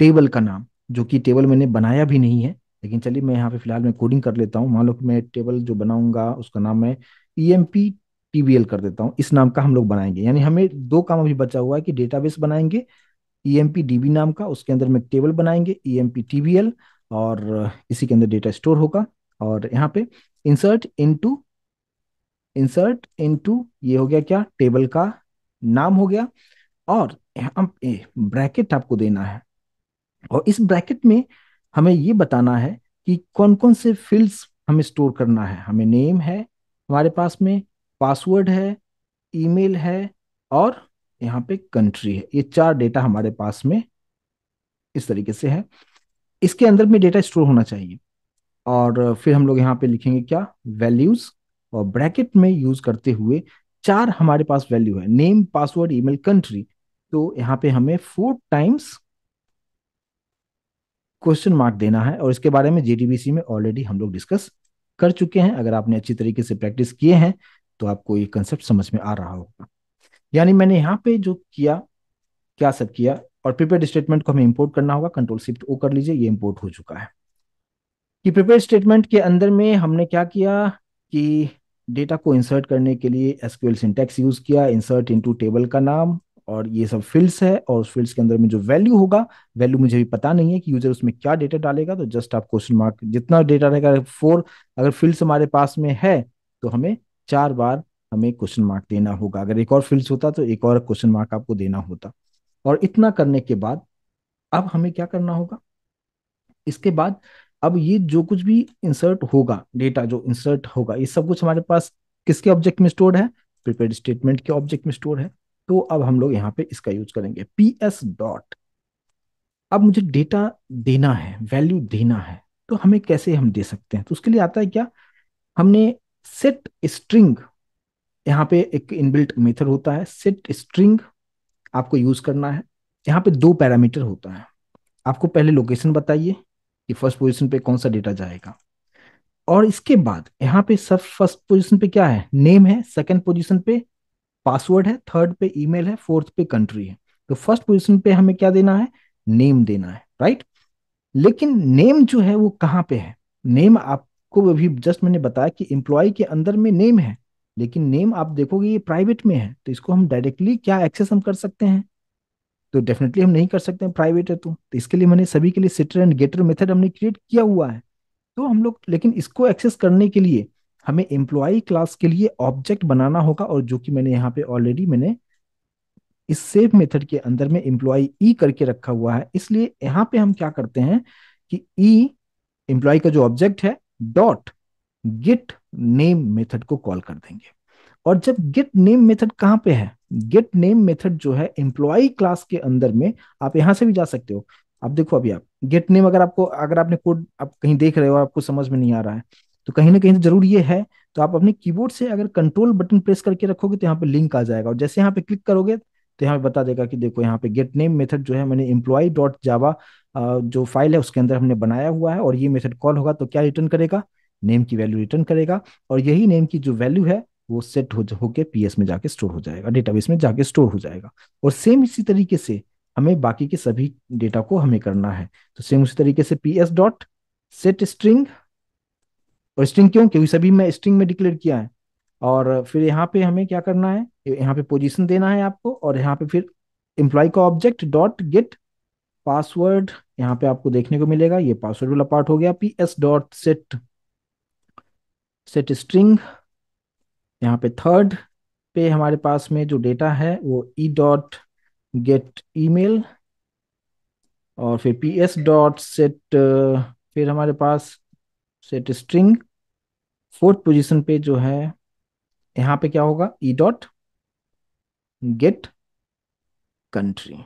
टेबल का नाम, जो कि टेबल मैंने बनाया भी नहीं है। लेकिन चलिए मैं यहाँ पे फिलहाल मैं कोडिंग कर लेता हूँ। मान लो कि मैं टेबल जो बनाऊंगा उसका नाम मैं ईएमपी टीबीएल कर देता हूँ। इस नाम का हम लोग बनाएंगे, यानी हमें दो काम अभी बचा हुआ है कि डेटाबेस बनाएंगे ईएमपी डीबी नाम का, उसके अंदर में टेबल बनाएंगे ईएमपी टीबीएल, और इसी के अंदर डेटा स्टोर होगा। और यहाँ पे इंसर्ट इनटू, इंसर्ट इनटू ये हो गया क्या? टेबल का नाम हो गया। और यहाँ पे ब्रैकेट आपको देना है, और इस ब्रैकेट में हमें ये बताना है कि कौन कौन से फील्ड्स हमें स्टोर करना है। हमें नेम है हमारे पास में, पासवर्ड है, ईमेल है, और यहाँ पे कंट्री है। ये चार डेटा हमारे पास में इस तरीके से है, इसके अंदर में डेटा स्टोर होना चाहिए। और फिर हम लोग यहाँ पे लिखेंगे क्या? वैल्यूज। और ब्रैकेट में यूज करते हुए चार हमारे पास वैल्यू है, नेम, पासवर्ड, ईमेल, कंट्री। तो यहाँ पे हमें 4 टाइम्स क्वेश्चन मार्क देना है, और इसके बारे में जेडीबीसी में ऑलरेडी हम लोग डिस्कस कर चुके हैं। अगर आपने अच्छी तरीके से प्रैक्टिस किए हैं तो आपको ये कंसेप्ट समझ में आ रहा होगा। यानी मैंने यहाँ पे जो किया, क्या सब किया, और प्रिपेयर्ड स्टेटमेंट को हमें इंपोर्ट करना होगा। कंट्रोल शिफ्ट ओ कर लीजिए, ये इंपोर्ट हो चुका है। कि प्रिपेयर स्टेटमेंट के अंदर में हमने क्या किया कि डेटा को इंसर्ट करने के लिए एसक्यूएल सिंटैक्स यूज किया, इंसर्ट इनटू टेबल का नाम, और ये सब फील्ड्स है। और उस फील्ड्स के अंदर में जो वैल्यू होगा, वैल्यू मुझे भी पता नहीं है कि यूजर उसमें क्या डेटा डालेगा, तो जस्ट आप क्वेश्चन मार्क जितना डेटा रहेगा 4, अगर फील्ड्स हमारे पास में है तो हमें 4 बार हमें क्वेश्चन मार्क देना होगा। अगर एक और फील्ड्स होता तो एक और क्वेश्चन मार्क आपको देना होता। और इतना करने के बाद अब हमें क्या करना होगा? इसके बाद अब ये जो कुछ भी इंसर्ट होगा, डेटा जो इंसर्ट होगा, ये सब कुछ हमारे पास किसके ऑब्जेक्ट में स्टोर्ड है? प्रिपेयर्ड स्टेटमेंट के ऑब्जेक्ट में स्टोर है। तो अब हम लोग यहाँ पे इसका यूज करेंगे पीएस डॉट। अब मुझे डेटा देना है, वैल्यू देना है, तो हमें कैसे हम दे सकते हैं? तो उसके लिए आता है क्या? हमने सेट स्ट्रिंग, यहाँ पे एक इनबिल्ट मेथड होता है सेट स्ट्रिंग, आपको यूज करना है। यहाँ पे 2 पैरामीटर होता है। आपको पहले लोकेशन बताइए कि फर्स्ट पोजीशन पे कौन सा डेटा जाएगा, और इसके बाद यहाँ पे सब फर्स्ट पोजीशन पे क्या है? नेम है, सेकंड पोजीशन पे पासवर्ड है, थर्ड पे ईमेल है, फोर्थ पे कंट्री है। तो फर्स्ट पोजीशन पे हमें क्या देना है? नेम देना है, राइट। लेकिन नेम जो है वो कहाँ पे है? नेम आपको अभी जस्ट मैंने बताया कि एम्प्लॉय के अंदर में नेम है, लेकिन नेम आप देखोगे ये प्राइवेट में है, तो इसको हम डायरेक्टली क्या एक्सेस हम कर सकते हैं? तो डेफिनेटली हम नहीं कर सकते हैं, प्राइवेट है तो इसके लिए मैंने सभी के लिए सिटर एंड गेटर मेथड हमने क्रिएट किया हुआ है। तो हम लोग लेकिन इसको एक्सेस करने के लिए हमें एम्प्लॉय क्लास के लिए ऑब्जेक्ट बनाना होगा, और जो कि मैंने यहाँ पे ऑलरेडी मैंने इस सेव मेथड के अंदर में एम्प्लॉय ई करके रखा हुआ है। इसलिए यहाँ पे हम क्या करते हैं कि ई एम्प्लॉय का जो ऑब्जेक्ट है डॉट गेट नेम मेथड को कॉल कर देंगे। और जब गेट नेम मेथड कहाँ पे है, गेट नेम मेथड जो है एम्प्लॉय क्लास के अंदर में, आप यहां से भी जा सकते हो। आप देखो अभी आप गेट नेम, अगर आपने कोड आप कहीं देख रहे हो और आपको समझ में नहीं आ रहा है, तो कहीं ना कहीं तो जरूर ये है। तो आप अपने कीबोर्ड से अगर कंट्रोल बटन प्रेस करके रखोगे तो यहाँ पे लिंक आ जाएगा, और जैसे यहाँ पे क्लिक करोगे तो यहाँ पे बता देगा कि देखो यहाँ पे गेट नेम मेथड जो है मैंने एम्प्लॉय डॉट जावा जो फाइल है उसके अंदर हमने बनाया हुआ है, और ये मेथड कॉल होगा तो क्या रिटर्न करेगा, नेम की वैल्यू रिटर्न करेगा। और यही नेम की जो वैल्यू है वो सेट होके पीएस में जाके स्टोर हो जाएगा, डेटाबेस में जाके स्टोर हो जाएगा। और सेम इसी तरीके से हमें बाकी के सभी डेटा को हमें करना है। तो सेम उसी तरीके से पीएस डॉट सेट स्ट्रिंग, और स्ट्रिंग क्यों, क्योंकि सभी में स्ट्रिंग में डिक्लेयर किया है। और फिर यहाँ पे हमें क्या करना है, यहाँ पे पोजीशन देना है आपको, और यहाँ पे फिर एम्प्लॉय का ऑब्जेक्ट डॉट गेट पासवर्ड, यहाँ पे आपको देखने को मिलेगा ये पासवर्ड वाला पार्ट हो गया। PS dot set set string, यहाँ पे थर्ड पे हमारे पास में जो डेटा है वो ई डॉट गेट ईमेल, और फिर पी एस डॉट सेट, फिर हमारे पास सेट स्ट्रिंग। फोर्थ पोजीशन पे जो है यहाँ पे क्या होगा, E dot gate country.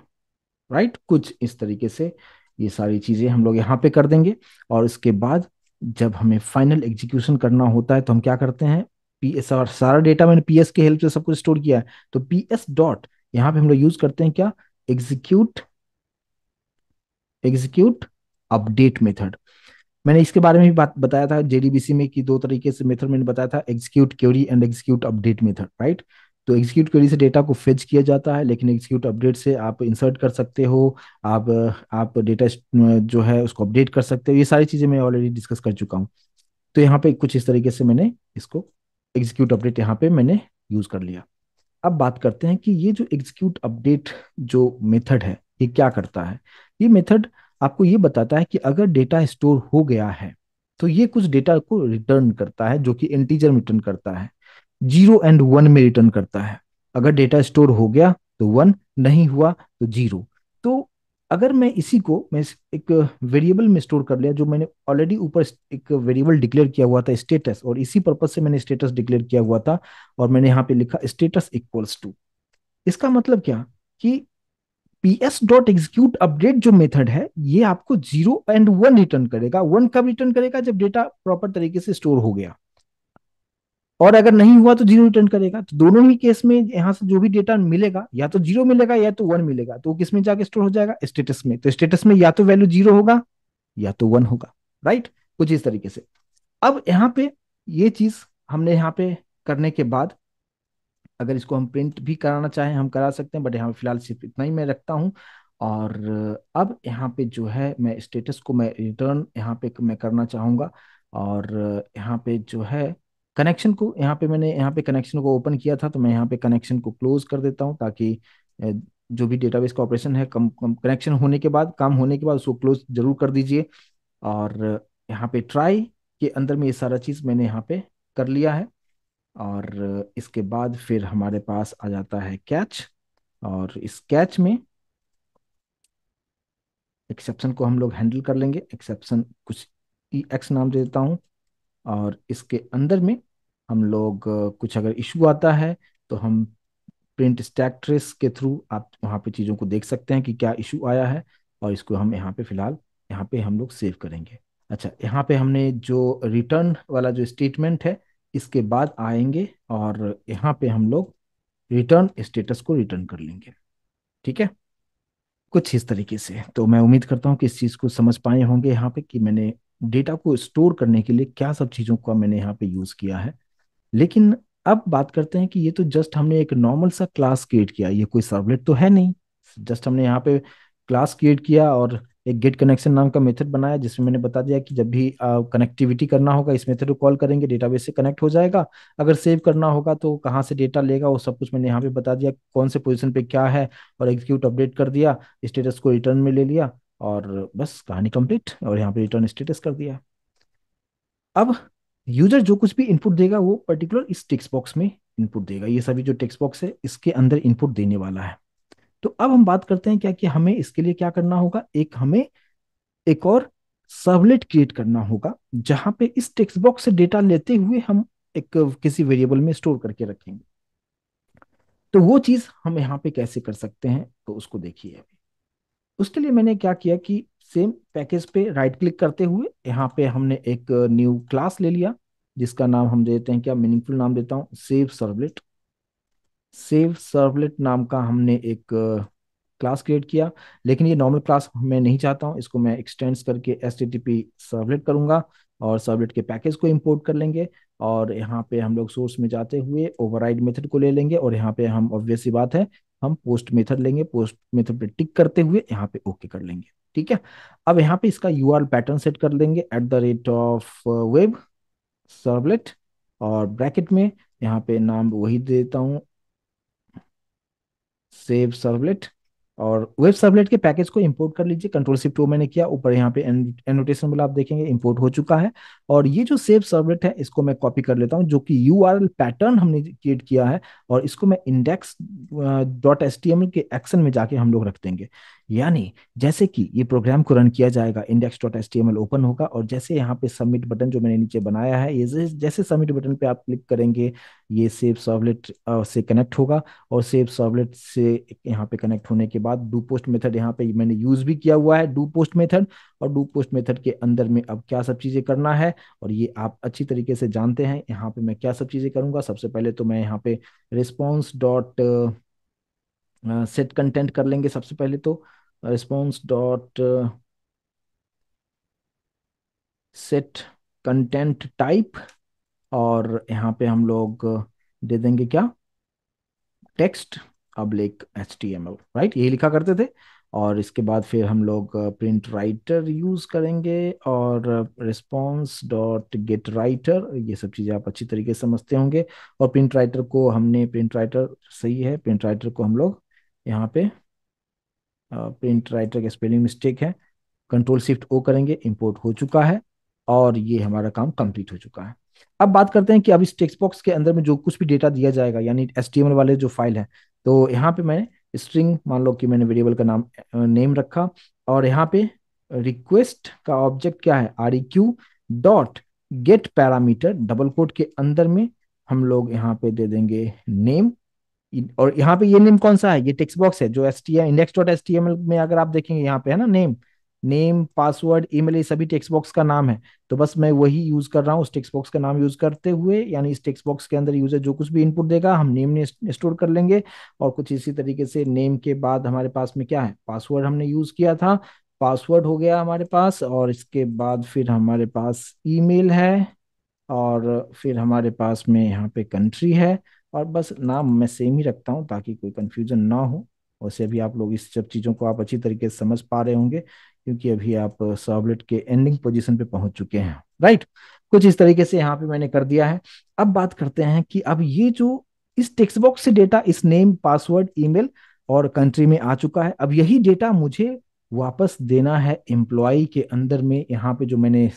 Right, कुछ इस तरीके से ये सारी चीजें हम लोग यहाँ पे कर देंगे। और इसके बाद जब हमें फाइनल एग्जीक्यूशन करना होता है तो हम क्या करते हैं, पीएस, और सारा डेटा मैंने पीएस के हेल्प से सब कुछ स्टोर किया है, तो पीएस डॉट यहाँ पे हम लोग यूज करते हैं क्या, एग्जीक्यूट एग्जीक्यूट अपडेट मेथड। मैंने इसके बारे में भी बात बताया था जेडीबीसी में कि दो तरीके से मेथड मैंने बताया था, execute query and execute update method, right. तो एग्जीक्यूट क्वेरी से डेटा को फेच किया जाता है, लेकिन एग्जीक्यूट अपडेट से आप इंसर्ट कर सकते हो, आप आप डेटा जो है उसको अपडेट कर सकते हो। ये सारी चीजें मैं ऑलरेडी डिस्कस कर चुका हूँ। तो यहाँ पे कुछ इस तरीके से मैंने इसको एग्जीक्यूट अपडेट यहाँ पे मैंने यूज कर लिया। अब बात करते हैं कि ये जो एग्जीक्यूट अपडेट जो मेथड है ये क्या करता है। ये मेथड आपको ये बताता है कि अगर डेटा स्टोर हो गया है तो ये कुछ डेटा को रिटर्न करता है, जो कि इंटीजर में रिटर्न करता है, 0 और 1 में रिटर्न करता है। अगर डेटा स्टोर हो गया तो 1, नहीं हुआ तो 0। तो अगर मैं एक वेरिएबल में स्टोर कर लिया, जो मैंने ऑलरेडी ऊपर एक वेरिएबल डिक्लेयर किया हुआ था स्टेटस, और इसी पर्पज से मैंने स्टेटस डिक्लेयर किया हुआ था, और मैंने यहाँ पे लिखा स्टेटस इक्वल्स टू। इसका मतलब क्या कि पीएस डॉट एग्जीक्यूट अपडेट जो मेथड है ये आपको 0 और 1 रिटर्न करेगा। 1 कब रिटर्न करेगा, जब डेटा प्रॉपर तरीके से स्टोर हो गया, और अगर नहीं हुआ तो 0 रिटर्न करेगा। तो दोनों ही केस में यहाँ से जो भी डेटा मिलेगा या तो 0 मिलेगा या तो 1 मिलेगा, तो वो किस में जाके स्टोर हो जाएगा, स्टेटस में। तो स्टेटस में या तो वैल्यू 0 होगा या तो 1 होगा, राइट। कुछ इस तरीके से। अब यहाँ पे ये चीज हमने यहाँ पे करने के बाद, अगर इसको हम प्रिंट भी कराना चाहें हम करा सकते हैं, बट यहाँ पे फिलहाल सिर्फ इतना ही मैं रखता हूँ। और अब यहाँ पे जो है मैं स्टेटस को मैं रिटर्न यहाँ पे मैं करना चाहूँगा। और यहाँ पे जो है कनेक्शन को, यहाँ पे मैंने यहाँ पे कनेक्शन को ओपन किया था, तो मैं यहाँ पे कनेक्शन को क्लोज कर देता हूँ, ताकि जो भी डेटाबेस का ऑपरेशन है कम कम कनेक्शन होने के बाद, काम होने के बाद उसको क्लोज जरूर कर दीजिए। और यहाँ पे ट्राई के अंदर में ये सारा चीज़ मैंने यहाँ पे कर लिया है। और इसके बाद फिर हमारे पास आ जाता है कैच, और इस कैच में एक्सेप्शन को हम लोग हैंडल कर लेंगे। एक्सेप्शन कुछ ई एक्स नाम दे देता हूँ, और इसके अंदर में हम लोग कुछ अगर इशू आता है तो हम प्रिंट स्टैक ट्रेस के थ्रू आप वहाँ पे चीज़ों को देख सकते हैं कि क्या इशू आया है, और इसको हम यहाँ पे फिलहाल यहाँ पे हम लोग सेव करेंगे। अच्छा, यहाँ पे हमने जो रिटर्न वाला जो स्टेटमेंट है इसके बाद आएंगे, और यहाँ पे हम लोग रिटर्न स्टेटस को रिटर्न कर लेंगे। ठीक है, कुछ इस तरीके से। तो मैं उम्मीद करता हूँ कि इस चीज़ को समझ पाए होंगे यहाँ पे कि मैंने डेटा को स्टोर करने के लिए क्या सब चीज़ों का मैंने यहाँ पे यूज़ किया है। लेकिन अब बात करते हैं कि ये तो जस्ट हमने एक नॉर्मल सा क्लास क्रिएट किया, ये कोई सर्वलेट तो है नहीं। जस्ट हमने यहाँ पे क्लास क्रिएट किया और एक गेट कनेक्शन नाम का मेथड बनाया, जिसमें मैंने बता दिया कि जब भी कनेक्टिविटी करना होगा इस मेथड को कॉल करेंगे, डेटाबेस से कनेक्ट हो जाएगा। अगर सेव करना होगा तो कहाँ से डेटा लेगा वो सब कुछ मैंने यहाँ पे बता दिया, कौन से पोजीशन पे क्या है, और एग्जीक्यूट अपडेट कर दिया, स्टेटस को रिटर्न में ले लिया, और बस कहानी कंप्लीट, और यहाँ पे रिटर्न स्टेटस कर दिया। अब यूजर जो कुछ भी इनपुट देगा वो पर्टिकुलर इस टेक्स्ट बॉक्स में इनपुट देगा। ये सभी जो टेक्स्ट बॉक्स है इसके अंदर इनपुट देने वाला है। तो अब हम बात करते हैं क्या कि हमें इसके लिए क्या करना होगा, एक हमें एक और सर्वलेट क्रिएट करना होगा जहां पे इस टेक्स्ट बॉक्स से डेटा लेते हुए हम एक किसी वेरिएबल में स्टोर करके रखेंगे। तो वो चीज हम यहाँ पे कैसे कर सकते हैं, तो उसको देखिए अभी। उसके लिए मैंने क्या किया कि सेम पैकेज पे राइट क्लिक करते हुए यहाँ पे हमने एक न्यू क्लास ले लिया, जिसका नाम हम देते हैं, क्या मीनिंगफुल नाम देता हूँ, सेव सर्वलेट। सेव सर्वलेट नाम का हमने एक क्लास क्रिएट किया। लेकिन ये नॉर्मल क्लास मैं नहीं चाहता हूँ, इसको मैं एक्सटेंड्स करके HTTP सर्वलेट करूंगा और सर्वलेट के पैकेज को इंपोर्ट कर लेंगे। और यहाँ पे हम लोग सोर्स में जाते हुए ओवरराइड मेथड को ले लेंगे और यहाँ पे हम ऑब्वियस सी बात है हम पोस्ट मेथड लेंगे, पोस्ट मेथड पे टिक करते हुए यहाँ पे ओके कर लेंगे। ठीक है। अब यहाँ पे इसका URL पैटर्न सेट कर लेंगे @वेब सर्वलेट, और ब्रैकेट में यहाँ पे नाम वही देता हूँ, सेव सर्वलेट। और वेब सर्वलेट के पैकेज को इंपोर्ट कर लीजिए, कंट्रोल Shift O मैंने किया, ऊपर यहाँ पे एनोटेशन वाला आप देखेंगे इंपोर्ट हो चुका है। और ये जो सेव सर्वलेट है इसको मैं कॉपी कर लेता हूँ, जो कि URL पैटर्न हमने क्रिएट किया है, और इसको मैं index.html के एक्शन में जाके हम लोग रख देंगे। यानी जैसे कि ये प्रोग्राम को रन किया जाएगा, index.html ओपन होगा, और जैसे यहाँ पे सबमिट बटन जो मैंने नीचे बनाया है, ये जैसे सबमिट बटन पे आप क्लिक करेंगे ये सेव सर्वलेट से कनेक्ट होगा। और सेव सर्वलेट से यहाँ पे कनेक्ट होने के बाद डू पोस्ट मेथड यहाँ पे मैंने यूज भी किया हुआ है, डू पोस्ट मेथड। और डू पोस्ट मेथड के अंदर में अब क्या सब चीजें करना है, और ये आप अच्छी तरीके से जानते हैं। यहाँ पे मैं क्या सब चीजें करूंगा, सबसे पहले तो मैं यहाँ पे रिस्पॉन्स डॉट सेट कंटेंट कर लेंगे। सबसे पहले तो response dot set content type, और यहाँ पे हम लोग दे देंगे क्या, टेक्स्ट _HTML, राइट, यही लिखा करते थे। और इसके बाद फिर हम लोग प्रिंट राइटर यूज करेंगे, और रिस्पॉन्स डॉट गेट राइटर, ये सब चीज़ें आप अच्छी तरीके से समझते होंगे। और प्रिंट राइटर को हमने, प्रिंट राइटर सही है, प्रिंट राइटर को हम लोग यहाँ पे, प्रिंट राइटर का स्पेलिंग मिस्टेक है, कंट्रोल Shift O करेंगे, इंपोर्ट हो चुका है। और ये हमारा काम कंप्लीट हो चुका है। अब बात करते हैं कि अब इस टेक्स्ट बॉक्स के अंदर में जो कुछ भी डेटा दिया जाएगा, यानी HTML वाले जो फाइल है, तो यहाँ पे मैंने स्ट्रिंग, मान लो कि मैंने वेरिएबल का नाम नेम रखा, और यहाँ पे रिक्वेस्ट का ऑब्जेक्ट क्या है, REQ.GET पैरामीटर डबल कोट के अंदर में हम लोग यहाँ पे दे देंगे नेम। और यहाँ पे ये नेम कौन सा है, ये टेक्स्ट बॉक्स है जो index.html में अगर आप देखेंगे यहाँ पे है ना नेम, नेम पासवर्ड ईमेल, ये सभी टेक्स्ट बॉक्स का नाम है। तो बस मैं वही यूज कर रहा हूँ, उस टेक्स्ट बॉक्स का नाम यूज करते हुए, यानी इस टेक्स्ट बॉक्स के अंदर यूजर जो कुछ भी इनपुट देगा हम नेम में स्टोर कर लेंगे। और कुछ इसी तरीके से नेम के बाद हमारे पास में क्या है, पासवर्ड हमने यूज किया था, पासवर्ड हो गया हमारे पास। और इसके बाद फिर हमारे पास ईमेल है, और फिर हमारे पास में यहाँ पे कंट्री है। और बस नाम मैं सेम ही रखता हूँ ताकि कोई कंफ्यूजन ना हो। वैसे अभी आप लोग इस सब चीज़ों को आप अच्छी तरीके से समझ पा रहे होंगे, क्योंकि अभी आप सर्वलेट के एंडिंग पोजीशन पे पहुंच चुके हैं, राइट। कुछ इस तरीके से यहाँ पे मैंने कर दिया है। अब बात करते हैं कि अब ये जो इस टेक्स्ट बॉक्स से डेटा, इस नेम पासवर्ड ईमेल और कंट्री में आ चुका है, अब यही डेटा मुझे वापस देना है एम्प्लॉय के अंदर में। यहाँ पे जो मैंने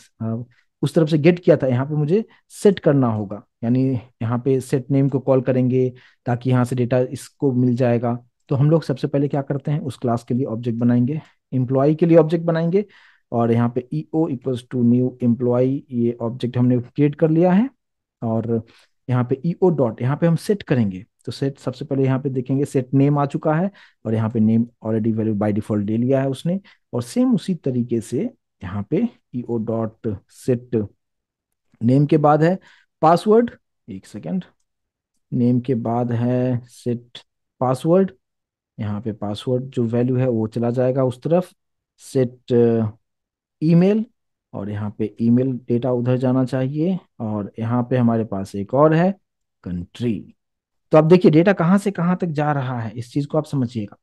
उस तरफ से गेट किया था, यहाँ पे मुझे सेट करना होगा, यानी यहाँ पे सेट नेम को कॉल करेंगे ताकि यहाँ से डेटा इसको मिल जाएगा। तो हम लोग सबसे पहले क्या करते हैं, उस क्लास के लिए ऑब्जेक्ट बनाएंगे, एम्प्लॉय के लिए ऑब्जेक्ट बनाएंगे। और यहाँ पे EO=न्यू एम्प्लॉय, ये ऑब्जेक्ट हमने क्रिएट कर लिया है। और यहाँ पे EO डॉट, यहाँ पे हम सेट करेंगे। तो सेट सबसे पहले यहाँ पे देखेंगे सेट नेम आ चुका है, और यहाँ पे name already value by default ले लिया है उसने। और सेम उसी तरीके से यहाँ पे EO डॉट सेट नेम के बाद है पासवर्ड, एक सेकेंड, नेम के बाद है सेट पासवर्ड। यहाँ पे पासवर्ड जो वैल्यू है वो चला जाएगा उस तरफ, सेट ईमेल, और यहाँ पे ईमेल डेटा उधर जाना चाहिए। और यहाँ पे हमारे पास एक और है कंट्री। तो अब देखिए डेटा कहाँ से कहाँ तक जा रहा है, इस चीज को आप समझिएगा।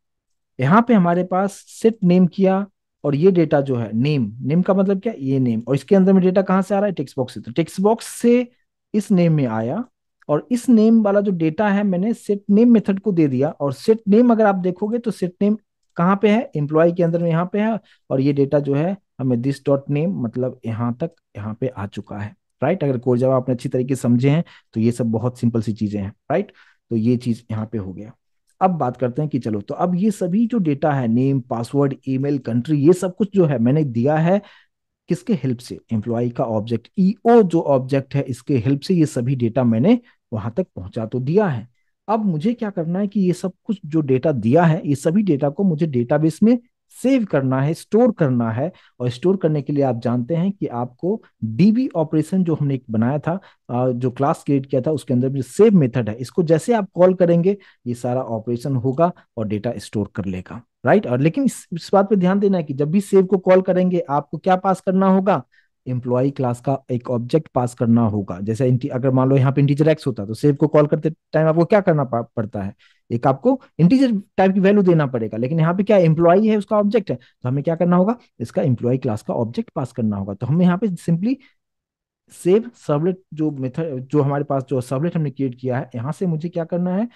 यहाँ पे हमारे पास सेट नेम किया, और ये डेटा जो है नेम, नेम का मतलब क्या, ये नेम, और इसके अंदर में डेटा कहाँ से आ रहा है, टेक्स्ट बॉक्स से। तो टेक्स्ट बॉक्स से इस नेम में आया, और इस नेम वाला जो डेटा है मैंने सेट नेम मेथड को दे दिया। और सेट नेम अगर आप देखोगे तो सेट नेम कहाँ पे है, एम्प्लॉय के अंदर में यहाँ पे है। और ये डेटा जो है हमें दिस डॉट नेम, मतलब यहाँ तक यहाँ पे आ चुका है। राइट। अगर कोर जावा आपने अच्छी तरीके से समझे हैं तो ये सब बहुत सिंपल सी चीजें हैं, राइट। तो ये चीज यहाँ पे हो गया। अब बात करते हैं कि चलो, तो अब ये सभी जो डेटा है, नेम, पासवर्ड, ईमेल, कंट्री, ये सब कुछ जो है मैंने दिया है किसके हेल्प से? एम्प्लॉय का ऑब्जेक्ट ईओ जो ऑब्जेक्ट है, इसके हेल्प से ये सभी डेटा मैंने वहां तक पहुंचा तो दिया है। अब मुझे क्या करना है कि ये सब कुछ जो डेटा दिया है, ये सभी डेटा को मुझे डेटाबेस में सेव करना है, स्टोर करना है। और स्टोर करने के लिए आप जानते हैं कि आपको डीबी ऑपरेशन जो हमने एक बनाया था, जो क्लास क्रिएट किया था, उसके अंदर जो सेव मेथड है, इसको जैसे आप कॉल करेंगे ये सारा ऑपरेशन होगा और डेटा स्टोर कर लेगा, राइट। और लेकिन इस बात पे ध्यान देना है कि जब भी सेव को कॉल करेंगे आपको क्या पास करना होगा? एम्प्लॉय क्लास का एक ऑब्जेक्ट पास करना होगा। जैसे अगर मान लो यहाँ पे इंटीजर एक्स होता तो सेव को कॉल करते टाइम आपको क्या करना पड़ता है? एक आपको इंटीजर टाइप की वैल्यू देना पड़ेगा, लेकिन यहाँ पे क्या एम्प्लॉय है, उसका ऑब्जेक्ट है, तो हमें क्या करना होगा? इसका एम्प्लॉय क्लास का ऑब्जेक्ट पास करना होगा। तो हमें यहाँ पे सिंपली सेव सर्वलेट जो मेथड, जो हमारे पास जो सर्वलेट हमने क्रिएट किया है, यहाँ से मुझे क्या करना है?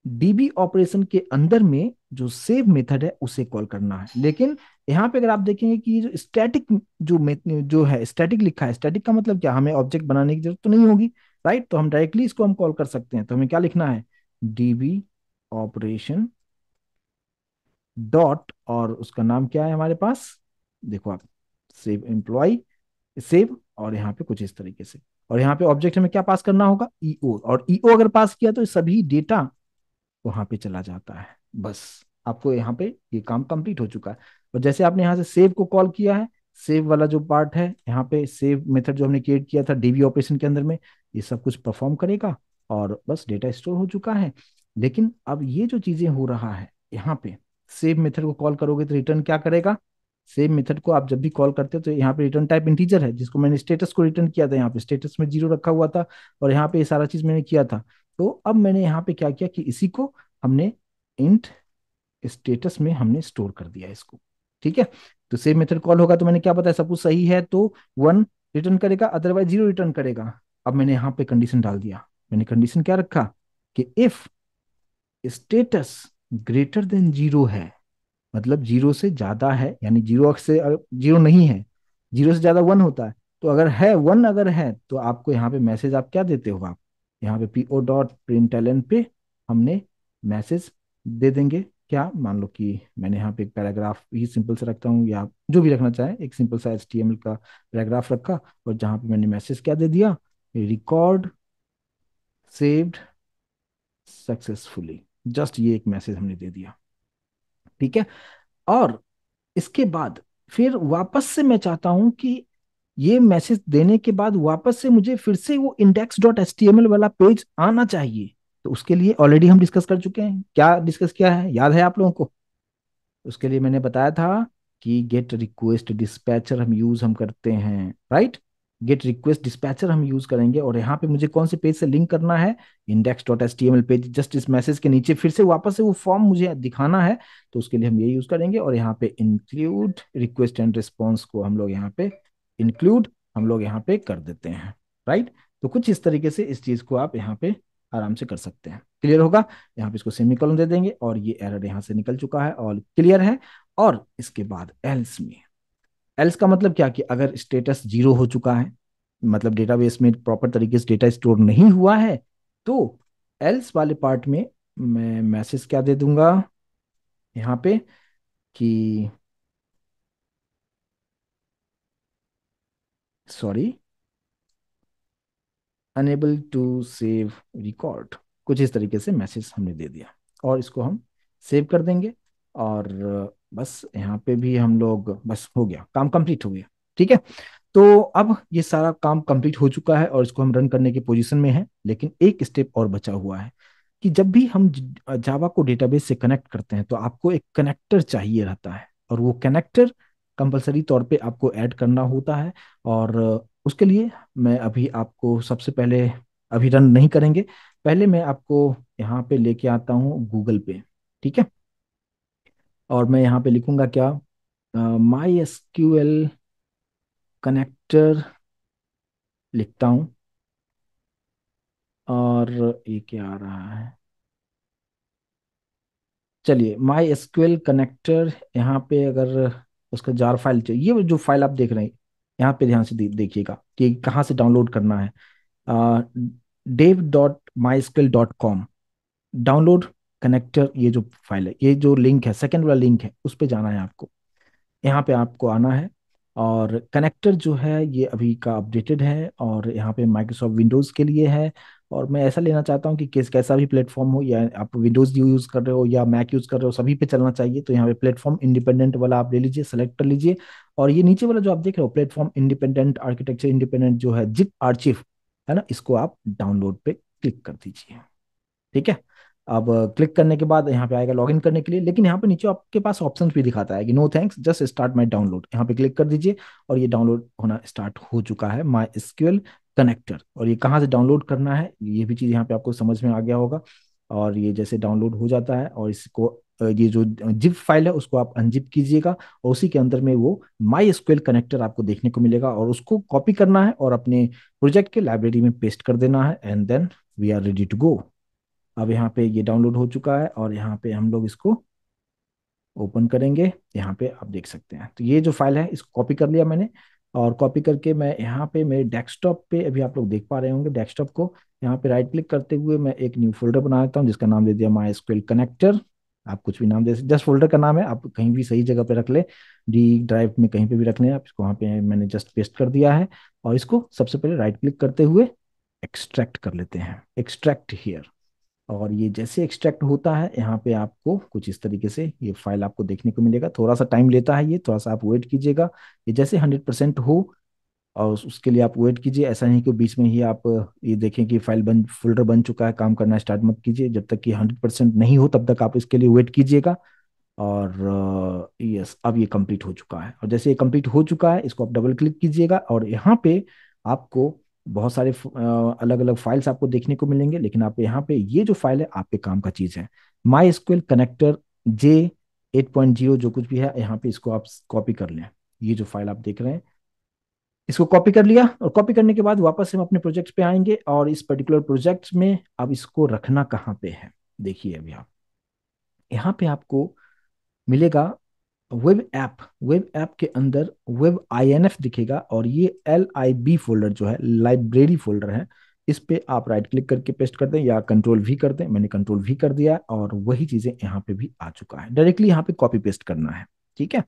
डीबी ऑपरेशन के अंदर में जो सेव मेथड है उसे कॉल करना है। लेकिन यहाँ पे अगर आप देखेंगे कि जो स्टैटिक जो है स्टैटिक लिखा है, स्टैटिक का मतलब क्या? हमें ऑब्जेक्ट बनाने की जरूरत तो नहीं होगी, राइट। तो हम डायरेक्टली इसको हम कॉल कर सकते हैं। तो हमें क्या लिखना है? डीबी ऑपरेशन डॉट, और उसका नाम क्या है हमारे पास? देखो आप, सेव एम्प्लॉय, सेव, और यहाँ पे कुछ इस तरीके से। और यहाँ पे ऑब्जेक्ट हमें क्या पास करना होगा? ईओ। और ईओ अगर पास किया तो सभी डेटा वहां पे चला जाता है। बस आपको यहाँ पे ये काम कंप्लीट हो चुका है। और जैसे आपने यहाँ से सेव को कॉल किया है, सेव वाला जो पार्ट है यहाँ पे, सेव मेथड जो हमने क्रिएट किया था डीबी ऑपरेशन के अंदर में, ये सब कुछ परफॉर्म करेगा और बस डेटा स्टोर हो चुका है। लेकिन अब ये जो चीजें हो रहा है यहाँ पे, सेव मेथड को कॉल करोगे तो रिटर्न क्या करेगा? सेव मेथड को आप जब भी कॉल करते हो तो यहाँ पे रिटर्न टाइप इंटीजर है, जिसको मैंने स्टेटस को रिटर्न किया था, यहाँ पे स्टेटस में 0 रखा हुआ था, और यहाँ पे ये सारा चीज मैंने किया था। तो अब मैंने यहाँ पे क्या किया कि इसी को हमने इंट स्टेटस में हमने स्टोर कर दिया इसको, ठीक है। तो सेव मेथड कॉल होगा तो मैंने क्या बताया, सब कुछ सही है तो 1 रिटर्न करेगा, अदरवाइज 0 रिटर्न करेगा। अब मैंने यहाँ पे कंडीशन डाल दिया। मैंने कंडीशन क्या रखा कि इफ स्टेटस ग्रेटर देन 0 है, मतलब 0 से ज्यादा है, यानी 0 से 0 नहीं है, 0 से ज्यादा 1 होता है, तो अगर है 1 अगर है तो आपको यहाँ पे मैसेज आप क्या देते हो? आप यहाँ पे P O dot print L N पे हमने मैसेज दे देंगे। क्या? मान लो कि मैंने यहाँ पे एक पैराग्राफ ही सिंपल से रखता हूँ, या जो भी रखना चाहे, एक सिंपल सा HTML का पैराग्राफ रखा, और जहाँ पे मैंने मैसेज क्या दे दिया? Record saved successfully. जस्ट ये एक मैसेज हमने दे दिया, ठीक है। और इसके बाद फिर वापस से मैं चाहता हूं कि ये मैसेज देने के बाद वापस से मुझे फिर से वो index.html वाला पेज आना चाहिए। तो उसके लिए ऑलरेडी हम डिस्कस कर चुके हैं, क्या डिस्कस किया है याद है आप लोगों को? उसके लिए मैंने बताया था कि गेट रिक्वेस्ट डिस्पैचर हम करते हैं, राइट। गेट रिक्वेस्ट डिस्पैचर हम यूज करेंगे, और यहाँ पे मुझे कौन से पेज से लिंक करना है? index.html page. जस्ट इस मैसेज के नीचे फिर से वापस से वो फॉर्म मुझे दिखाना है, तो उसके लिए हम ये यूज करेंगे। और यहाँ पे इंक्लूड रिक्वेस्ट एंड रिस्पॉन्स को हम लोग यहाँ पे इंक्लूड हम लोग यहाँ पे कर देते हैं, राइट। तो कुछ इस तरीके से इस चीज को आप यहाँ पे आराम से कर सकते हैं। क्लियर होगा? यहाँ पे इसको सेमीकोलन दे देंगे, और ये एरर यहाँ से निकल चुका है और क्लियर है। और इसके बाद एल्स में, एल्स का मतलब क्या कि अगर स्टेटस 0 हो चुका है, मतलब डेटाबेस में प्रॉपर तरीके से डेटा स्टोर नहीं हुआ है, तो एल्स वाले पार्ट में मैं मैसेज क्या दे दूंगा यहाँ पे कि sorry, unable to save record, कुछ इस तरीके से मैसेज हमने दे दिया, और इसको हम सेव कर देंगे। और बस यहाँ पे भी हम लोग, बस हो गया, काम कंप्लीट हो गया, ठीक है। तो अब ये सारा काम कंप्लीट हो चुका है और इसको हम रन करने की पोजीशन में है, लेकिन एक स्टेप और बचा हुआ है कि जब भी हम जावा को डेटाबेस से कनेक्ट करते हैं तो आपको एक कनेक्टर चाहिए रहता है, और वो कनेक्टर कंपलसरी तौर पे आपको ऐड करना होता है। और उसके लिए मैं अभी आपको सबसे पहले, अभी रन नहीं करेंगे, पहले मैं आपको यहाँ पे लेके आता हूँ गूगल पे, ठीक है। और मैं यहाँ पे लिखूंगा क्या? माई एसक्यूएल कनेक्टर लिखता हूँ, और ये क्या आ रहा है? चलिए, माई एसक्यूएल कनेक्टर, यहाँ पे अगर उसका जार फाइल चाहिए, ये जो फाइल आप देख रहे हैं, यहाँ पे ध्यान से देखिएगा कि कहाँ से डाउनलोड करना है। dev.mysql.com डाउनलोड कनेक्टर, ये जो फाइल है, ये जो लिंक है, सेकंड वाला लिंक है, उस पे जाना है आपको। यहाँ पे आपको आना है, और कनेक्टर जो है ये अभी का अपडेटेड है, और यहाँ पे माइक्रोसॉफ्ट विंडोज़ के लिए है। और मैं ऐसा लेना चाहता हूँ कि कैसा भी प्लेटफॉर्म हो, या आप विंडोज़ यूज़ कर रहे हो या मैक यूज़ कर रहे हो, सभी पे चलना चाहिए। तो यहाँ पे प्लेटफॉर्म इंडिपेंडेंट वाला आप ले लीजिए, सेलेक्ट कर लीजिए। और ये नीचे वाला जो आप देख रहे हो, प्लेटफॉर्म इंडिपेंडेंट आर्किटेक्चर इंडिपेंडेंट जो है जिप आर्चिव, है ना, इसको आप डाउनलोड पे क्लिक कर दीजिए। ठीक है। अब क्लिक करने के बाद यहाँ पे आएगा लॉगिन करने के लिए, लेकिन यहाँ पे नीचे आपके पास ऑप्शन भी दिखाता है कि no thanks, just start my download. यहाँ पे क्लिक कर दीजिए, और ये डाउनलोड होना स्टार्ट हो चुका है, माई एसक्यूएल कनेक्टर। और ये कहाँ से डाउनलोड करना है, ये भी चीज़ यहाँ पे आपको समझ में आ गया होगा। और ये जैसे डाउनलोड हो जाता है, और इसको ये जो जिप फाइल है उसको आप अनजिप कीजिएगा, और उसी के अंदर में वो माई एसक्यूएल कनेक्टर आपको देखने को मिलेगा, और उसको कॉपी करना है और अपने प्रोजेक्ट के लाइब्रेरी में पेस्ट कर देना है, and then we are ready to go. अब यहाँ पे ये डाउनलोड हो चुका है, और यहाँ पे हम लोग इसको ओपन करेंगे। यहाँ पे आप देख सकते हैं, तो ये जो फाइल है इसको कॉपी कर लिया मैंने। और कॉपी करके मैं यहाँ पे मेरे डेस्कटॉप पे, अभी आप लोग देख पा रहे होंगे डेस्कटॉप को, यहाँ पे राइट क्लिक करते हुए मैं एक न्यू फोल्डर बना देता हूँ, जिसका नाम दे दिया माई एसक्यूएल कनेक्टर। आप कुछ भी नाम दे सकते, जस्ट फोल्डर का नाम है, आप कहीं भी सही जगह पे रख ले, डी ड्राइव में कहीं पे भी रख लें आप इसको। वहाँ पे मैंने जस्ट पेस्ट कर दिया है। और इसको सबसे पहले राइट क्लिक करते हुए एक्सट्रैक्ट कर लेते हैं, एक्सट्रैक्ट हियर। और ये जैसे एक्सट्रैक्ट होता है, यहाँ पे आपको कुछ इस तरीके से ये फाइल आपको देखने को मिलेगा। थोड़ा सा टाइम लेता है ये, थोड़ा सा आप वेट कीजिएगा। ये जैसे 100% हो, और उसके लिए आप वेट कीजिए। ऐसा नहीं कि बीच में ही आप ये देखें कि फाइल बन फोल्डर बन चुका है, काम करना स्टार्ट मत कीजिए। जब तक कि 100% नहीं हो तब तक आप इसके लिए वेट कीजिएगा। और यस, अब ये कंप्लीट हो चुका है। और जैसे ये कंप्लीट हो चुका है, इसको आप डबल क्लिक कीजिएगा, और यहाँ पे आपको बहुत सारे अलग अलग फाइल्स आपको देखने को मिलेंगे, लेकिन आप यहाँ पे ये जो फाइल है आपके काम का चीज़ है, माई एसक्यूएल कनेक्टर J 8.0, जो कुछ भी है यहाँ पे, इसको आप कॉपी कर लें। ये जो फाइल आप देख रहे हैं, इसको कॉपी कर लिया। और कॉपी करने के बाद वापस हम अपने प्रोजेक्ट पे आएंगे, और इस पर्टिकुलर प्रोजेक्ट में अब इसको रखना कहाँ पे है, देखिए अभी आप यहाँ पे आपको मिलेगा वेब ऐप। वेब ऐप के अंदर वेब INF दिखेगा, और ये LIB फोल्डर जो है, लाइब्रेरी फोल्डर है। इस पे आप राइट क्लिक करके पेस्ट कर दें, या कंट्रोल V कर दें। मैंने कंट्रोल V कर दिया, और वही चीजें यहाँ पे भी आ चुका है। डायरेक्टली यहाँ पे कॉपी पेस्ट करना है, ठीक है।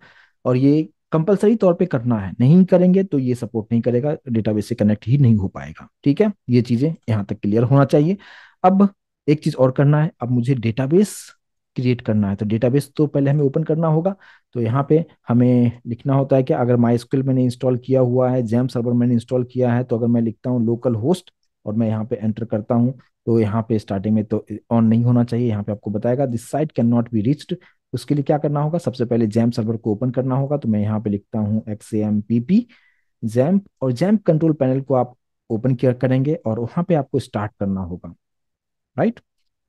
और ये कंपलसरी तौर पे करना है, नहीं करेंगे तो ये सपोर्ट नहीं करेगा, डेटाबेस से कनेक्ट ही नहीं हो पाएगा, ठीक है। ये चीजें यहाँ तक क्लियर होना चाहिए। अब एक चीज और करना है, अब मुझे डेटाबेस क्रिएट करना है। तो डेटाबेस तो पहले हमें ओपन करना होगा। तो यहाँ पे हमें लिखना होता है कि अगर माई मैंने इंस्टॉल किया हुआ है, जैम सर्वर मैंने इंस्टॉल किया है, तो अगर मैं लिखता हूँ लोकल होस्ट, और मैं यहाँ पे एंटर करता हूँ, तो यहाँ पे स्टार्टिंग में तो ऑन नहीं होना चाहिए। यहाँ पे आपको बताएगा this site can not be reached. उसके लिए क्या करना होगा, सबसे पहले जैम सर्वर को ओपन करना होगा। तो मैं यहाँ पे लिखता हूँ XAMPP जैम्प, और जैम्प कंट्रोल पैनल को आप ओपन किया करेंगे, और वहाँ पे आपको स्टार्ट करना होगा, राइट।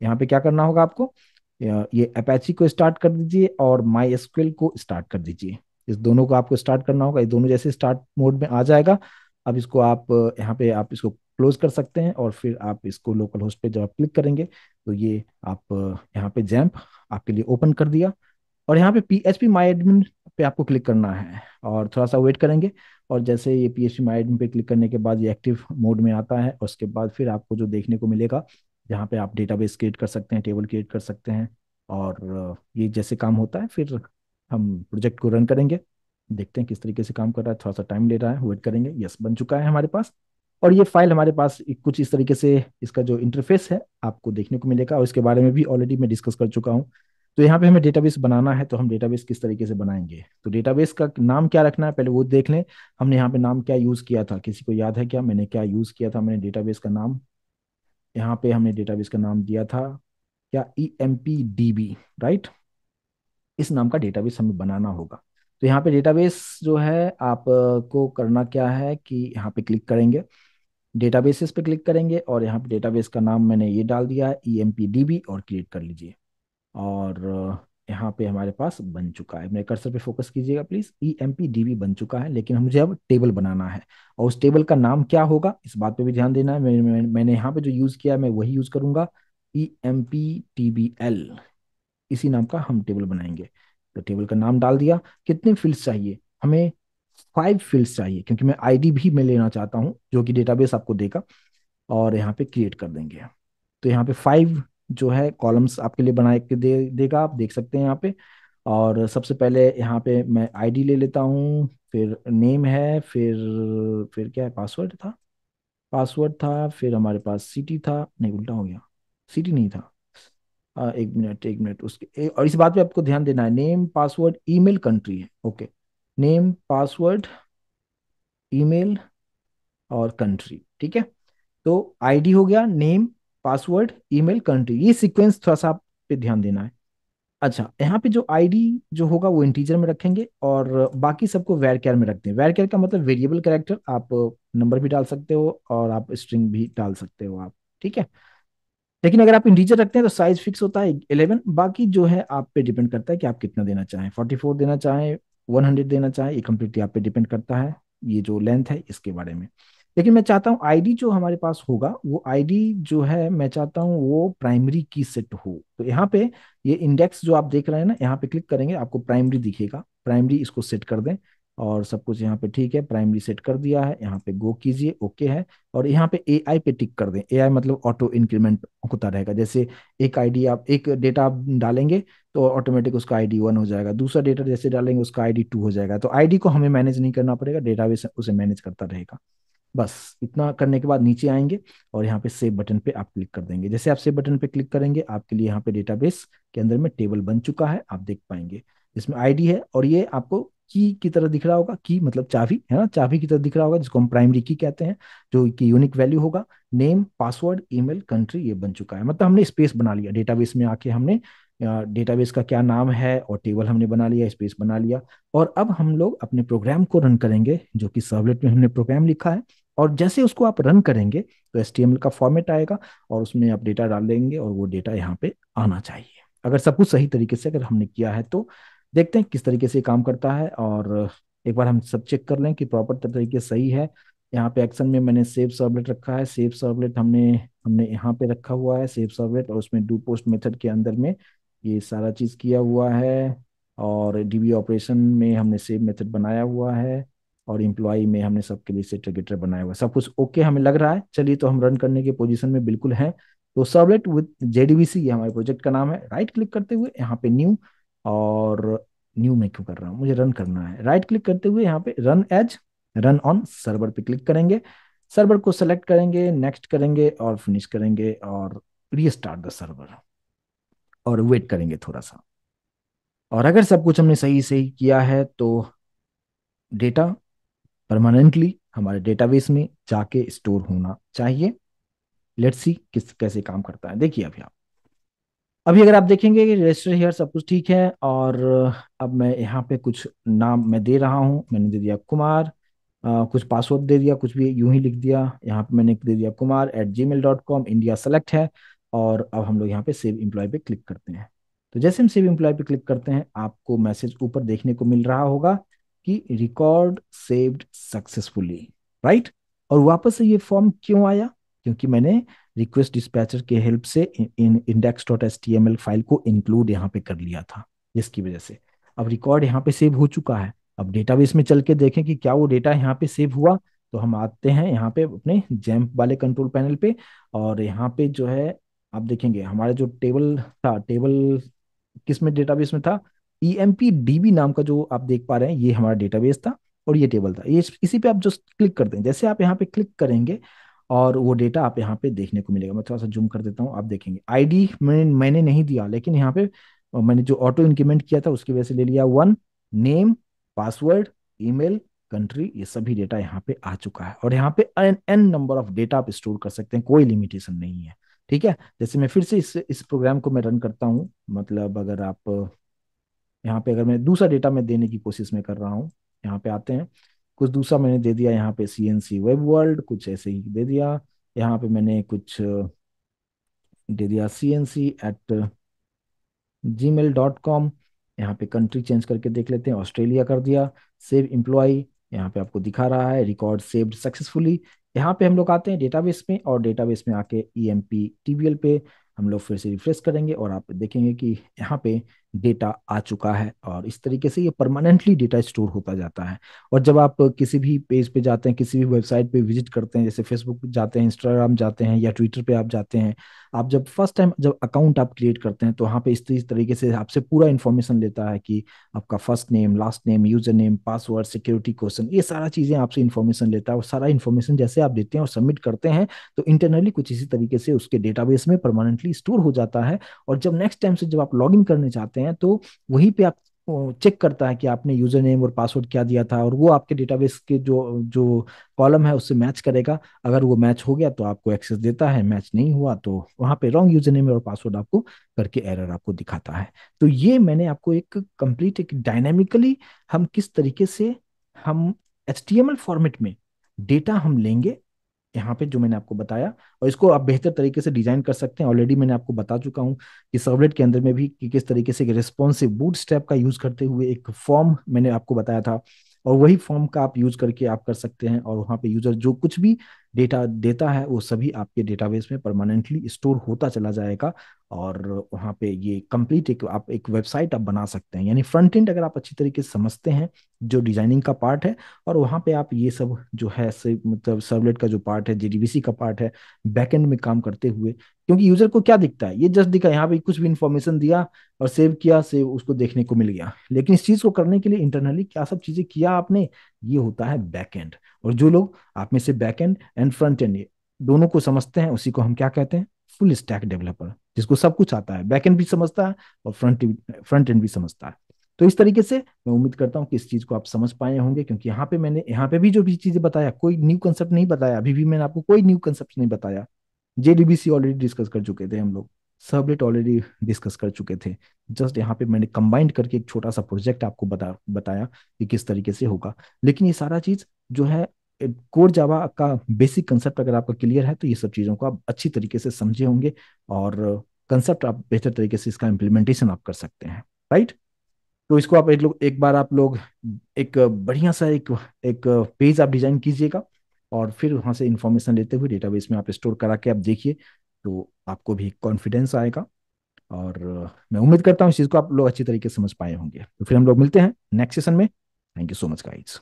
यहाँ पे क्या करना होगा आपको, ये अपैची को स्टार्ट कर दीजिए, और माई एसक्यूएल को स्टार्ट कर दीजिए। इस दोनों को आपको स्टार्ट करना होगा। ये दोनों जैसे स्टार्ट मोड में आ जाएगा, अब इसको आप यहाँ पे आप इसको क्लोज कर सकते हैं, और फिर आप इसको लोकल होस्ट पे जब आप क्लिक करेंगे, तो ये आप यहाँ पे जैम्प आपके लिए ओपन कर दिया। और यहाँ पे PHP माई एडमिन पे आपको क्लिक करना है, और थोड़ा सा वेट करेंगे। और जैसे ये PHP माई एडमिन पे क्लिक करने के बाद ये एक्टिव मोड में आता है, उसके बाद फिर आपको जो देखने को मिलेगा, जहाँ पे आप डेटाबेस क्रिएट कर सकते हैं, टेबल क्रिएट कर सकते हैं। और ये जैसे काम होता है, फिर हम प्रोजेक्ट को रन करेंगे, देखते हैं किस तरीके से काम कर रहा है। थोड़ा सा टाइम ले रहा है, वेट करेंगे। यस, बन चुका है हमारे पास। और ये फाइल हमारे पास कुछ इस तरीके से, इसका जो इंटरफेस है आपको देखने को मिलेगा, और इसके बारे में भी ऑलरेडी मैं डिस्कस कर चुका हूँ। तो यहाँ पे हमें डेटाबेस बनाना है, तो हम डेटाबेस किस तरीके से बनाएंगे, तो डेटाबेस का नाम क्या रखना है पहले वो देख लें। हमने यहाँ पे नाम क्या यूज किया था, किसी को याद है क्या, मैंने क्या यूज किया था, मैंने डेटाबेस का नाम, यहाँ पे हमने डेटाबेस का नाम दिया था क्या, EMPDB, राइट। इस नाम का डेटाबेस हमें बनाना होगा। तो यहाँ पे डेटाबेस जो है आप को करना क्या है कि यहाँ पे क्लिक करेंगे, डेटाबेसेस पे क्लिक करेंगे, और यहाँ पे डेटाबेस का नाम मैंने ये डाल दिया है EMPDB, और क्रिएट कर लीजिए। और यहाँ पे हमारे पास बन चुका है, मेरे कर्सर पे फोकस कीजिएगा प्लीज। EMPDB बन चुका है, लेकिन मुझे अब टेबल बनाना है, और उस टेबल का नाम क्या होगा इस बात पे भी ध्यान देना है। मैंने यहाँ पे जो यूज किया है मैं वही यूज करूंगा, EMPTBL। इसी नाम का हम टेबल बनाएंगे। तो टेबल का नाम डाल दिया। कितने फील्ड्स चाहिए हमें, 5 फील्ड्स चाहिए, क्योंकि मैं आईडी भी मैं लेना चाहता हूँ जो कि डेटाबेस आपको देगा। और यहाँ पे क्रिएट कर देंगे। तो यहाँ पे 5 जो है कॉलम्स आपके लिए बना के देगा, आप देख सकते हैं यहाँ पे। और सबसे पहले यहाँ पे मैं आईडी ले लेता हूँ, फिर नेम है, फिर क्या है, पासवर्ड था। पासवर्ड था, फिर हमारे पास सिटी था, नहीं उल्टा हो गया, सिटी नहीं था। एक मिनट एक मिनट, और इस बात पे आपको ध्यान देना है, नेम पासवर्ड ईमेल कंट्री है, ओके। नेम पासवर्ड ईमेल और कंट्री, ठीक है। तो आईडी हो गया, नेम, पासवर्ड, ईमेल, कंट्री, ये सीक्वेंस थोड़ा सा आप पे ध्यान देना है। अच्छा, यहाँ पे जो आईडी जो होगा वो इंटीजर में रखेंगे, और बाकी सबको वैर में रखते हैं। वैर का मतलब वेरिएबल कैरेक्टर, आप नंबर भी डाल सकते हो और आप स्ट्रिंग भी डाल सकते हो आप, ठीक है। लेकिन अगर आप इंटीजर रखते हैं तो साइज फिक्स होता है 11। बाकी जो है आप पे डिपेंड करता है कि आप कितना देना चाहें, 44 देना चाहें, 100 देना चाहें, ये कंप्लीटली आप पे डिपेंड करता है, ये जो लेंथ है इसके बारे में। लेकिन मैं चाहता हूँ आईडी जो हमारे पास होगा वो आईडी जो है, मैं चाहता हूँ वो प्राइमरी की सेट हो। तो यहाँ पे ये इंडेक्स जो आप देख रहे हैं ना, यहाँ पे क्लिक करेंगे आपको प्राइमरी दिखेगा, प्राइमरी इसको सेट कर दें। और सब कुछ यहाँ पे ठीक है, प्राइमरी सेट कर दिया है, यहाँ पे गो कीजिए, ओके है। और यहाँ पे एआई पे टिक कर दें। एआई मतलब ऑटो इंक्रीमेंट होता रहेगा, जैसे एक आईडी आप एक डेटा आप डालेंगे तो ऑटोमेटिक उसका आईडी 1 हो जाएगा, दूसरा डेटा जैसे डालेंगे उसका आईडी 2 हो जाएगा। तो आईडी को हमें मैनेज नहीं करना पड़ेगा, डेटाबेस उसे मैनेज करता रहेगा। बस इतना करने के बाद नीचे आएंगे और यहाँ पे सेव बटन पे आप क्लिक कर देंगे। जैसे आप सेव बटन पे क्लिक करेंगे आपके लिए यहाँ पे डेटाबेस के अंदर में टेबल बन चुका है, आप देख पाएंगे। इसमें आईडी है और ये आपको की तरह दिख रहा होगा, की मतलब चाबी है ना, चाबी की तरह दिख रहा होगा, जिसको हम प्राइमरी की कहते हैं, जो कि यूनिक वैल्यू होगा। नेम, पासवर्ड, ईमेल, कंट्री, ये बन चुका है, मतलब हमने स्पेस बना लिया डेटाबेस में आके, हमने डेटाबेस का क्या नाम है और टेबल हमने बना लिया, स्पेस बना लिया। और अब हम लोग अपने प्रोग्राम को रन करेंगे, जो कि सर्वलेट में हमने प्रोग्राम लिखा है। और जैसे उसको आप रन करेंगे तो HTML का फॉर्मेट आएगा और उसमें आप डेटा डाल देंगे और वो डेटा यहाँ पे आना चाहिए, अगर सब कुछ सही तरीके से अगर हमने किया है तो। देखते हैं किस तरीके से ये काम करता है, और एक बार हम सब चेक कर लें कि प्रॉपर तरीके से सही है। यहाँ पे एक्शन में मैंने सेव सर्वलेट रखा है, सेव सर्वलेट हमने हमने यहाँ पे रखा हुआ है सेव सर्वलेट, और उसमें डू पोस्ट मेथड के अंदर में ये सारा चीज किया हुआ है। और डीबी ऑपरेशन में हमने सेव मेथड बनाया हुआ है, और इम्प्लॉय में हमने सबके लिए सेटर गिटर बनाया हुआ है। सब कुछ ओके हमें लग रहा है, चलिए तो हम रन करने की पोजीशन में बिल्कुल हैं। तो सर्वलेट विद JDBC ये हमारे प्रोजेक्ट का नाम है। राइट क्लिक करते हुए यहाँ पे न्यू, और न्यू में क्यों कर रहा हूँ, मुझे रन करना है। राइट क्लिक करते हुए यहाँ पे run as, run on server पे क्लिक करेंगे, सर्वर को सेलेक्ट करेंगे, नेक्स्ट करेंगे और फिनिश करेंगे, और रीस्टार्ट द सर्वर, और वेट करेंगे थोड़ा सा। और अगर सब कुछ हमने सही सही किया है तो डेटा परमानेंटली हमारे डेटाबेस में जाके स्टोर होना चाहिए। लेट्स सी किस कैसे काम करता है, देखिए अभी अगर आप देखेंगे कि रजिस्टर हियर सब कुछ ठीक है। और अब मैं यहाँ पे कुछ नाम मैं दे रहा हूँ, मैंने दे दिया कुमार, कुछ पासवर्ड दे दिया, कुछ भी यूं ही लिख दिया। यहाँ पे मैंने दे दिया kumar@gmail.com, इंडिया सेलेक्ट है। और अब हम लोग यहाँ पे सेव एम्प्लॉय पे क्लिक करते हैं। तो जैसे हम सेव एम्प्लॉय पे क्लिक करते हैं आपको मैसेज ऊपर देखने को मिल रहा होगा कि रिकॉर्ड सेव्ड सक्सेसफुली, राइट। और वापस से ये फॉर्म क्यों आया, क्योंकि मैंने रिक्वेस्ट डिस्पैचर के हेल्प से index.html फाइल को इंक्लूड यहाँ पे कर लिया था, जिसकी वजह से अब रिकॉर्ड यहाँ पे सेव हो चुका है। अब डेटाबेस में चल के देखें कि क्या वो डेटा यहाँ पे सेव हुआ। तो हम आते हैं यहाँ पे अपने जैम्प वाले कंट्रोल पैनल पे, और यहाँ पे जो है आप देखेंगे हमारे जो टेबल था, टेबल किस में डेटाबेस में था, EMPDB नाम का जो आप देख पा रहे हैं, ये हमारा डेटाबेस था और ये टेबल था। ये इसी पे आप जो क्लिक करते हैं, जैसे आप यहाँ पे क्लिक करेंगे और वो डेटा आप यहाँ पे देखने को मिलेगा। मैं थोड़ा सा जूम कर देता हूँ, आप देखेंगे आईडी मैंने नहीं दिया, लेकिन यहाँ पे मैंने जो ऑटो इंक्रीमेंट किया था उसकी वजह से ले लिया 1। नेम, पासवर्ड, ईमेल, कंट्री, ये सभी डेटा यहाँ पे आ चुका है। और यहाँ पे एन नंबर ऑफ डेटा आप स्टोर कर सकते हैं, कोई लिमिटेशन नहीं है, ठीक है। जैसे मैं फिर से इस प्रोग्राम को मैं रन करता हूँ, मतलब अगर आप यहाँ पे अगर मैं दूसरा डेटा मैं देने की कोशिश में कर रहा हूँ, यहाँ पे आते हैं, कुछ दूसरा मैंने दे दिया, यहाँ पे CNC वेब वर्ल्ड कुछ ऐसे ही दे दिया। यहाँ पे मैंने कुछ दे दिया cnc@gmail.com। यहाँ पे कंट्री चेंज करके देख लेते हैं, ऑस्ट्रेलिया कर दिया। सेव एम्प्लॉय, यहाँ पे आपको दिखा रहा है रिकॉर्ड सेव्ड सक्सेसफुली। यहाँ पे हम लोग आते हैं डेटाबेस में, और डेटाबेस में आके EMPTBL पे हम लोग फिर से रिफ्रेश करेंगे और आप देखेंगे कि यहाँ पे डेटा आ चुका है, और इस तरीके से ये परमानेंटली डेटा स्टोर होता जाता है। और जब आप किसी भी पेज पे जाते हैं, किसी भी वेबसाइट पे विजिट करते हैं, जैसे फेसबुक पे जाते हैं, इंस्टाग्राम जाते हैं, या ट्विटर पे आप जाते हैं, आप जब फर्स्ट टाइम जब अकाउंट आप क्रिएट करते हैं, तो वहाँ पे इस तरीके से आपसे पूरा इन्फॉर्मेशन लेता है कि आपका first name, last name, user name, password, security question, ये सारा चीजें आपसे इन्फॉर्मेशन लेता है। और सारा इन्फॉर्मेशन जैसे आप देते हैं और सबमिट करते हैं, तो इंटरनली कुछ इसी तरीके से उसके डेटाबेस में परमानेंटली स्टोर हो जाता है। और जब नेक्स्ट टाइम से जब आप लॉग इन करने चाहते हैं, तो वहीं पे आप चेक करता है कि आपने यूजर नेम और पासवर्ड क्या दिया था, और वो आपके डेटाबेस के जो जो कॉलम है उससे मैच करेगा। अगर वो मैच हो गया तो आपको एक्सेस देता है, मैच नहीं हुआ तो वहां पे रॉन्ग यूजर नेम और पासवर्ड आपको करके एरर आपको दिखाता है। तो ये मैंने आपको एक कंप्लीट एक डायनेमिकली हम किस तरीके से हम HTML फॉर्मेट में डेटा हम लेंगे, यहाँ पे जो मैंने आपको बताया, और इसको आप बेहतर तरीके से डिजाइन कर सकते हैं। ऑलरेडी मैंने आपको बता चुका हूँ कि सर्वलेट के अंदर में भी कि किस तरीके से रिस्पॉन्सिव बूटस्ट्रैप का यूज करते हुए एक फॉर्म मैंने आपको बताया था, और वही फॉर्म का आप यूज करके आप कर सकते हैं। और वहाँ पे यूजर जो कुछ भी डेटा देता है वो सभी आपके डेटाबेस में परमानेंटली स्टोर होता चला जाएगा। और वहाँ पे ये कंप्लीट एक आप एक वेबसाइट आप बना सकते हैं। यानी फ्रंट एंड अगर आप अच्छी तरीके से समझते हैं, जो डिजाइनिंग का पार्ट है, और वहाँ पे आप ये सब जो है मतलब सर्वलेट का जो पार्ट है, JDBC का पार्ट है, बैकएंड में काम करते हुए, क्योंकि यूजर को क्या दिखता है, ये जस्ट दिखा यहाँ पे कुछ भी इंफॉर्मेशन दिया और सेव किया, सेव उसको देखने को मिल गया। लेकिन इस चीज को करने के लिए इंटरनली क्या सब चीजें किया आपने, ये होता है बैकएंड। और जो लोग आप में से बैकएंड एंड फ्रंट एंड दोनों को समझते हैं, उसी को हम क्या कहते हैं, फुल स्टैक डेवलपर, जिसको सब कुछ आता है, बैकएंड भी समझता है और फ्रंट एंड भी समझता है। तो इस तरीके से मैं उम्मीद करता हूँ कि इस चीज को आप समझ पाए होंगे, क्योंकि यहाँ पे भी जो भी चीजें बताया, कोई न्यू कंसेप्ट नहीं बताया, अभी भी मैंने आपको कोई न्यू कंसेप्ट नहीं बताया। JDBC ऑलरेडी डिस्कस कर चुके थे हम लोग, सर्वलेट ऑलरेडी डिस्कस कर चुके थे। जस्ट यहाँ पे मैंने कंबाइंड करके एक छोटा सा प्रोजेक्ट आपको बताया कि किस तरीके से होगा। लेकिन ये सारा चीज जो है, कोर जावा का बेसिक कंसेप्ट अगर आपका क्लियर है, तो ये सब चीजों को आप अच्छी तरीके से समझे होंगे, और कंसेप्ट आप बेहतर तरीके से इसका इम्प्लीमेंटेशन आप कर सकते हैं। राइट। तो इसको आप एक बार आप लोग एक बढ़िया सा एक पेज आप डिजाइन कीजिएगा, और फिर वहां से इंफॉर्मेशन लेते हुए डेटाबेस में आप स्टोर करा के आप देखिए, तो आपको भी कॉन्फिडेंस आएगा। और मैं उम्मीद करता हूँ इस चीज को आप लोग अच्छी तरीके से समझ पाए होंगे। तो फिर हम लोग मिलते हैं नेक्स्ट सेशन में। Thank you so much guys.